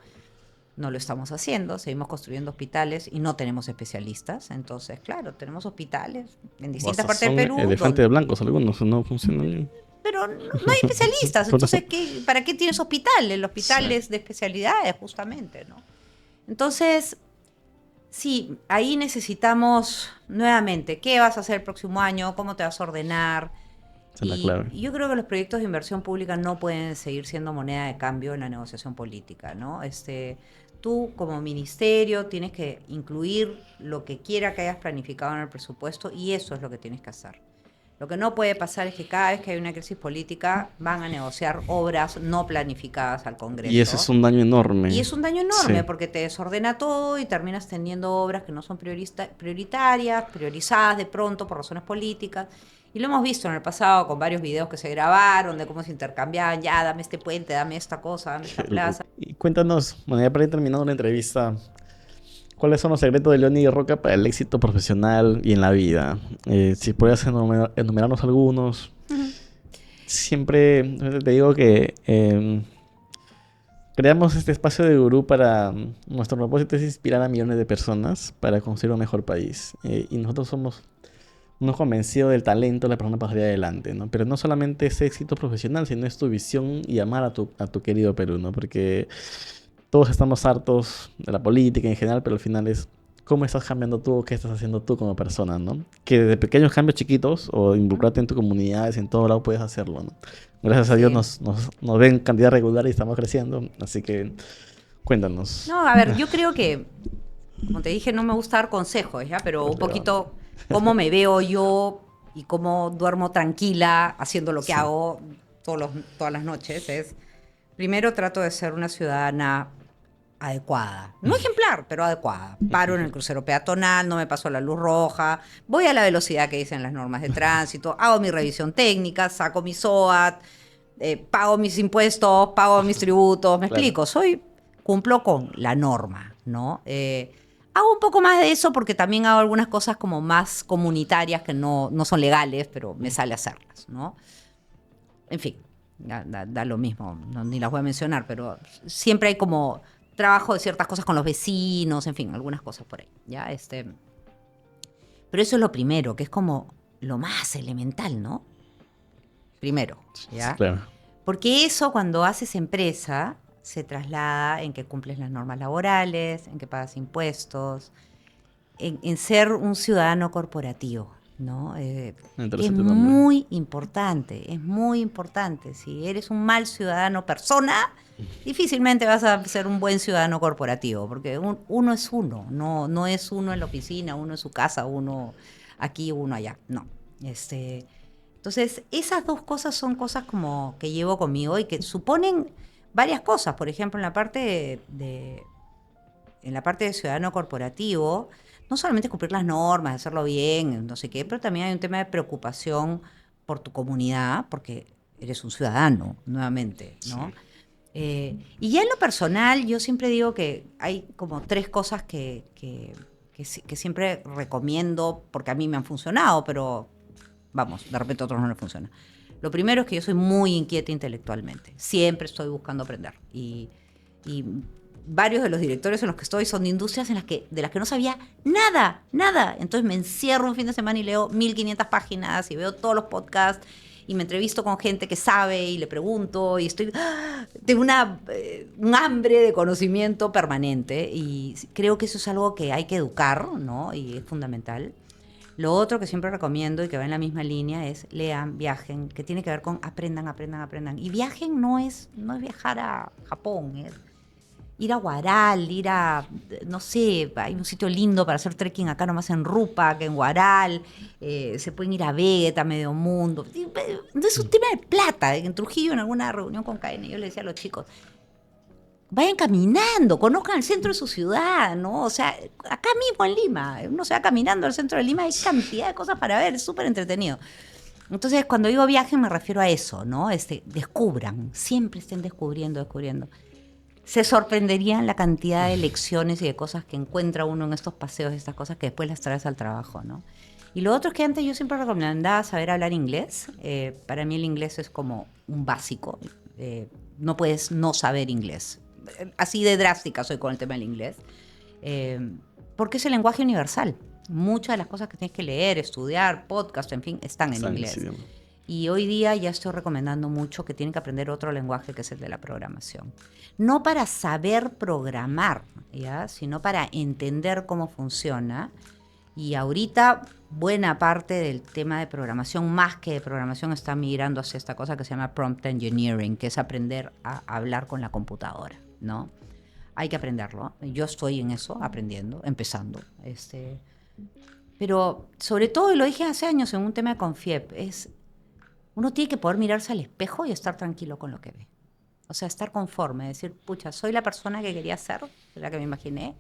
No lo estamos haciendo, seguimos construyendo hospitales y no tenemos especialistas. Entonces, claro, tenemos hospitales en distintas partes del Perú. Elefantes blancos algunos, no funcionan bien. Pero no hay especialistas. Entonces, ¿para qué tienes hospitales? Los hospitales de especialidades, justamente, ¿no? Entonces, sí, ahí necesitamos nuevamente, ¿qué vas a hacer el próximo año? ¿Cómo te vas a ordenar? Esa es la clave. Y yo creo que los proyectos de inversión pública no pueden seguir siendo moneda de cambio en la negociación política, ¿no? Tú como ministerio tienes que incluir lo que quiera que hayas planificado en el presupuesto y eso es lo que tienes que hacer. Lo que no puede pasar es que cada vez que hay una crisis política van a negociar obras no planificadas al Congreso. Y ese es un daño enorme. Y es un daño enorme Sí. porque te desordena todo y terminas teniendo obras que no son prioritarias, priorizadas de pronto por razones políticas. Y lo hemos visto en el pasado con varios videos que se grabaron de cómo se intercambiaban, ya, dame este puente, dame esta cosa, dame esta plaza. Y cuéntanos, bueno, ya para ir terminando la entrevista, ¿cuáles son los secretos de Leoni Roca para el éxito profesional y en la vida? Si puedes enumerarnos algunos. Uh-huh. Siempre te digo que creamos este espacio de gurú para nuestro propósito es inspirar a millones de personas para construir un mejor país. Y nosotros somos unos convencidos del talento de la persona para salir adelante, ¿no? Pero no solamente es éxito profesional, sino es tu visión y amar a tu querido Perú, ¿no? Porque todos estamos hartos de la política en general, pero al final es cómo estás cambiando tú o qué estás haciendo tú como persona, ¿no? Que desde pequeños cambios chiquitos o involucrarte en tu comunidad, en todo lado puedes hacerlo, ¿no? Gracias a Dios nos ven cantidad regular y estamos creciendo, así que cuéntanos. No, a ver, yo creo que, como te dije, no me gusta dar consejos, ¿ya? Pero un poquito cómo me veo yo y cómo duermo tranquila haciendo lo que hago todas las noches es, primero trato de ser una ciudadana adecuada. No ejemplar, pero adecuada. Paro en el crucero peatonal, no me paso la luz roja, voy a la velocidad que dicen las normas de tránsito, hago mi revisión técnica, saco mi SOAT, pago mis impuestos, pago mis tributos, me explico, cumplo con la norma, ¿no? Hago un poco más de eso porque también hago algunas cosas como más comunitarias que no son legales, pero me sale hacerlas, ¿no? En fin, da lo mismo, ni las voy a mencionar, pero siempre hay como trabajo de ciertas cosas con los vecinos, en fin, algunas cosas por ahí, ¿ya? Pero eso es lo primero, que es como lo más elemental, ¿no? Primero, ¿ya? Sí, claro. Porque eso cuando haces empresa se traslada en que cumples las normas laborales, en que pagas impuestos, en ser un ciudadano corporativo, ¿no? Es muy importante. Si eres un mal ciudadano persona, difícilmente vas a ser un buen ciudadano corporativo, porque uno es uno, no es uno en la oficina, uno en su casa, uno aquí, uno allá, no. Entonces, esas dos cosas son cosas como que llevo conmigo y que suponen varias cosas. Por ejemplo, en la parte de ciudadano corporativo, no solamente cumplir las normas, hacerlo bien, no sé qué, pero también hay un tema de preocupación por tu comunidad, porque eres un ciudadano, nuevamente, ¿no? Sí. Y ya en lo personal, yo siempre digo que hay como 3 cosas que siempre recomiendo, porque a mí me han funcionado, pero vamos, de repente a otros no les funciona. Lo primero es que yo soy muy inquieta intelectualmente. Siempre estoy buscando aprender. Y varios de los directores en los que estoy son de industrias de las que no sabía nada. Entonces me encierro un fin de semana y leo 1500 páginas y veo todos los podcasts y me entrevisto con gente que sabe y le pregunto y tengo un hambre de conocimiento permanente y creo que eso es algo que hay que educar, ¿no? Y es fundamental. Lo otro que siempre recomiendo y que va en la misma línea es lean, viajen, que tiene que ver con aprendan. Y viajen no es viajar a Japón, ir a Huaral, no sé, hay un sitio lindo para hacer trekking acá nomás en Rupa, que en Huaral, se pueden ir a Vegeta, Medio Mundo. No es un tema de plata. En Trujillo, en alguna reunión con KN, yo le decía a los chicos, vayan caminando, conozcan el centro de su ciudad, ¿no? O sea, acá mismo en Lima, uno se va caminando al centro de Lima, hay cantidad de cosas para ver, es súper entretenido. Entonces, cuando digo viaje me refiero a eso, ¿no? Descubran, siempre estén descubriendo. Se sorprenderían la cantidad de lecciones y de cosas que encuentra uno en estos paseos, estas cosas que después las traes al trabajo, ¿no? Y lo otro es que antes yo siempre recomendaba saber hablar inglés. Para mí el inglés es como un básico. No puedes no saber inglés. Así de drástica soy con el tema del inglés. Porque es el lenguaje universal. Muchas de las cosas que tienes que leer, estudiar, podcast, en fin, están en inglés. Sí. Y hoy día ya estoy recomendando mucho que tienen que aprender otro lenguaje que es el de la programación. No para saber programar, ¿ya? Sino para entender cómo funciona. Y ahorita buena parte del tema de programación, más que de programación, está migrando hacia esta cosa que se llama prompt engineering, que es aprender a hablar con la computadora, ¿no? Hay que aprenderlo. Yo estoy en eso, aprendiendo, empezando. Pero sobre todo, y lo dije hace años en un tema de Confiep, uno tiene que poder mirarse al espejo y estar tranquilo con lo que ve. O sea, estar conforme, decir, pucha, soy la persona que quería ser, la que me imaginé.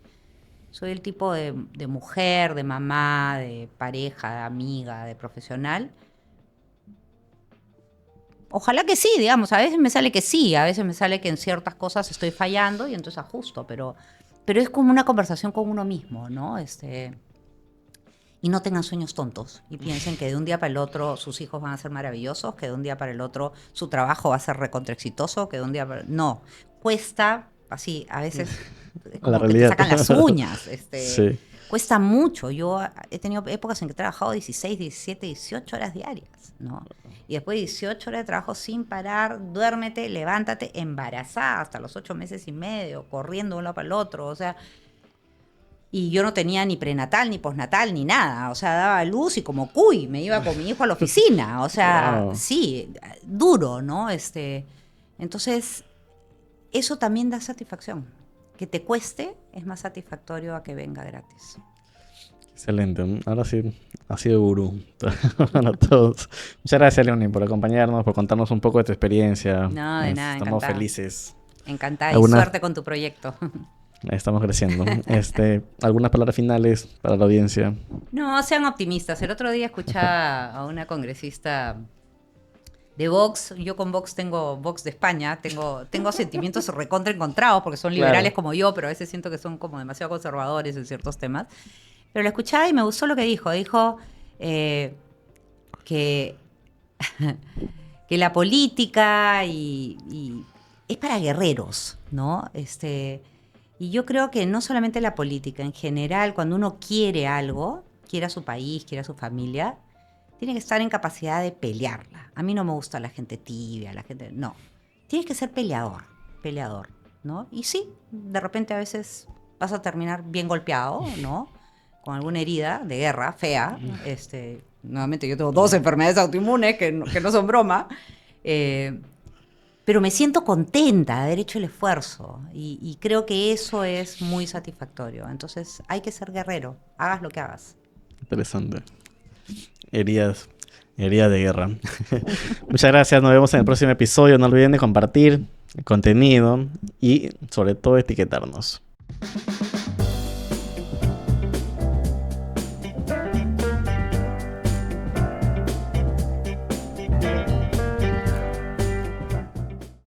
Soy el tipo de mujer, de mamá, de pareja, de amiga, de profesional. Ojalá que sí, digamos. A veces me sale que sí, a veces me sale que en ciertas cosas estoy fallando y entonces ajusto. Pero es como una conversación con uno mismo, ¿no? Y no tengan sueños tontos y piensen que de un día para el otro sus hijos van a ser maravillosos, que de un día para el otro su trabajo va a ser recontra exitoso, que de un día para... No, cuesta, así, a veces como que te sacan las uñas. Sí. Cuesta mucho. Yo he tenido épocas en que he trabajado 16, 17, 18 horas diarias, ¿no? Y después de 18 horas de trabajo sin parar, duérmete, levántate, embarazada hasta los 8 meses y medio, corriendo de un lado para el otro, o sea... Y yo no tenía ni prenatal, ni postnatal, ni nada. O sea, daba luz y como cuy, me iba con mi hijo a la oficina. O sea, wow. Sí, duro, ¿no? Entonces, eso también da satisfacción. Que te cueste es más satisfactorio a que venga gratis. Excelente. Ahora sí, ha sido gurú para todos. Muchas gracias, Leonie, por acompañarnos, por contarnos un poco de tu experiencia. No, de nada, estamos felices. Encantada y suerte con tu proyecto. Estamos creciendo. ¿Algunas palabras finales para la audiencia? No, sean optimistas. El otro día escuchaba a una congresista de Vox. Yo con Vox tengo Vox de España. Tengo sentimientos recontra encontrados porque son liberales, claro, como yo, pero a veces siento que son como demasiado conservadores en ciertos temas. Pero la escuchaba y me gustó lo que dijo. Dijo que la política y es para guerreros, ¿no? Y yo creo que no solamente la política, en general, cuando uno quiere algo, quiere a su país, quiere a su familia, tiene que estar en capacidad de pelearla. A mí no me gusta la gente tibia, no. Tienes que ser peleador, ¿no? Y sí, de repente a veces vas a terminar bien golpeado, ¿no? Con alguna herida de guerra fea. Nuevamente, yo tengo 2 enfermedades autoinmunes que no son broma. Pero me siento contenta de haber hecho el esfuerzo y creo que eso es muy satisfactorio. Entonces hay que ser guerrero, hagas lo que hagas. Interesante. Heridas de guerra. Muchas gracias, nos vemos en el próximo episodio. No olviden de compartir el contenido y sobre todo etiquetarnos.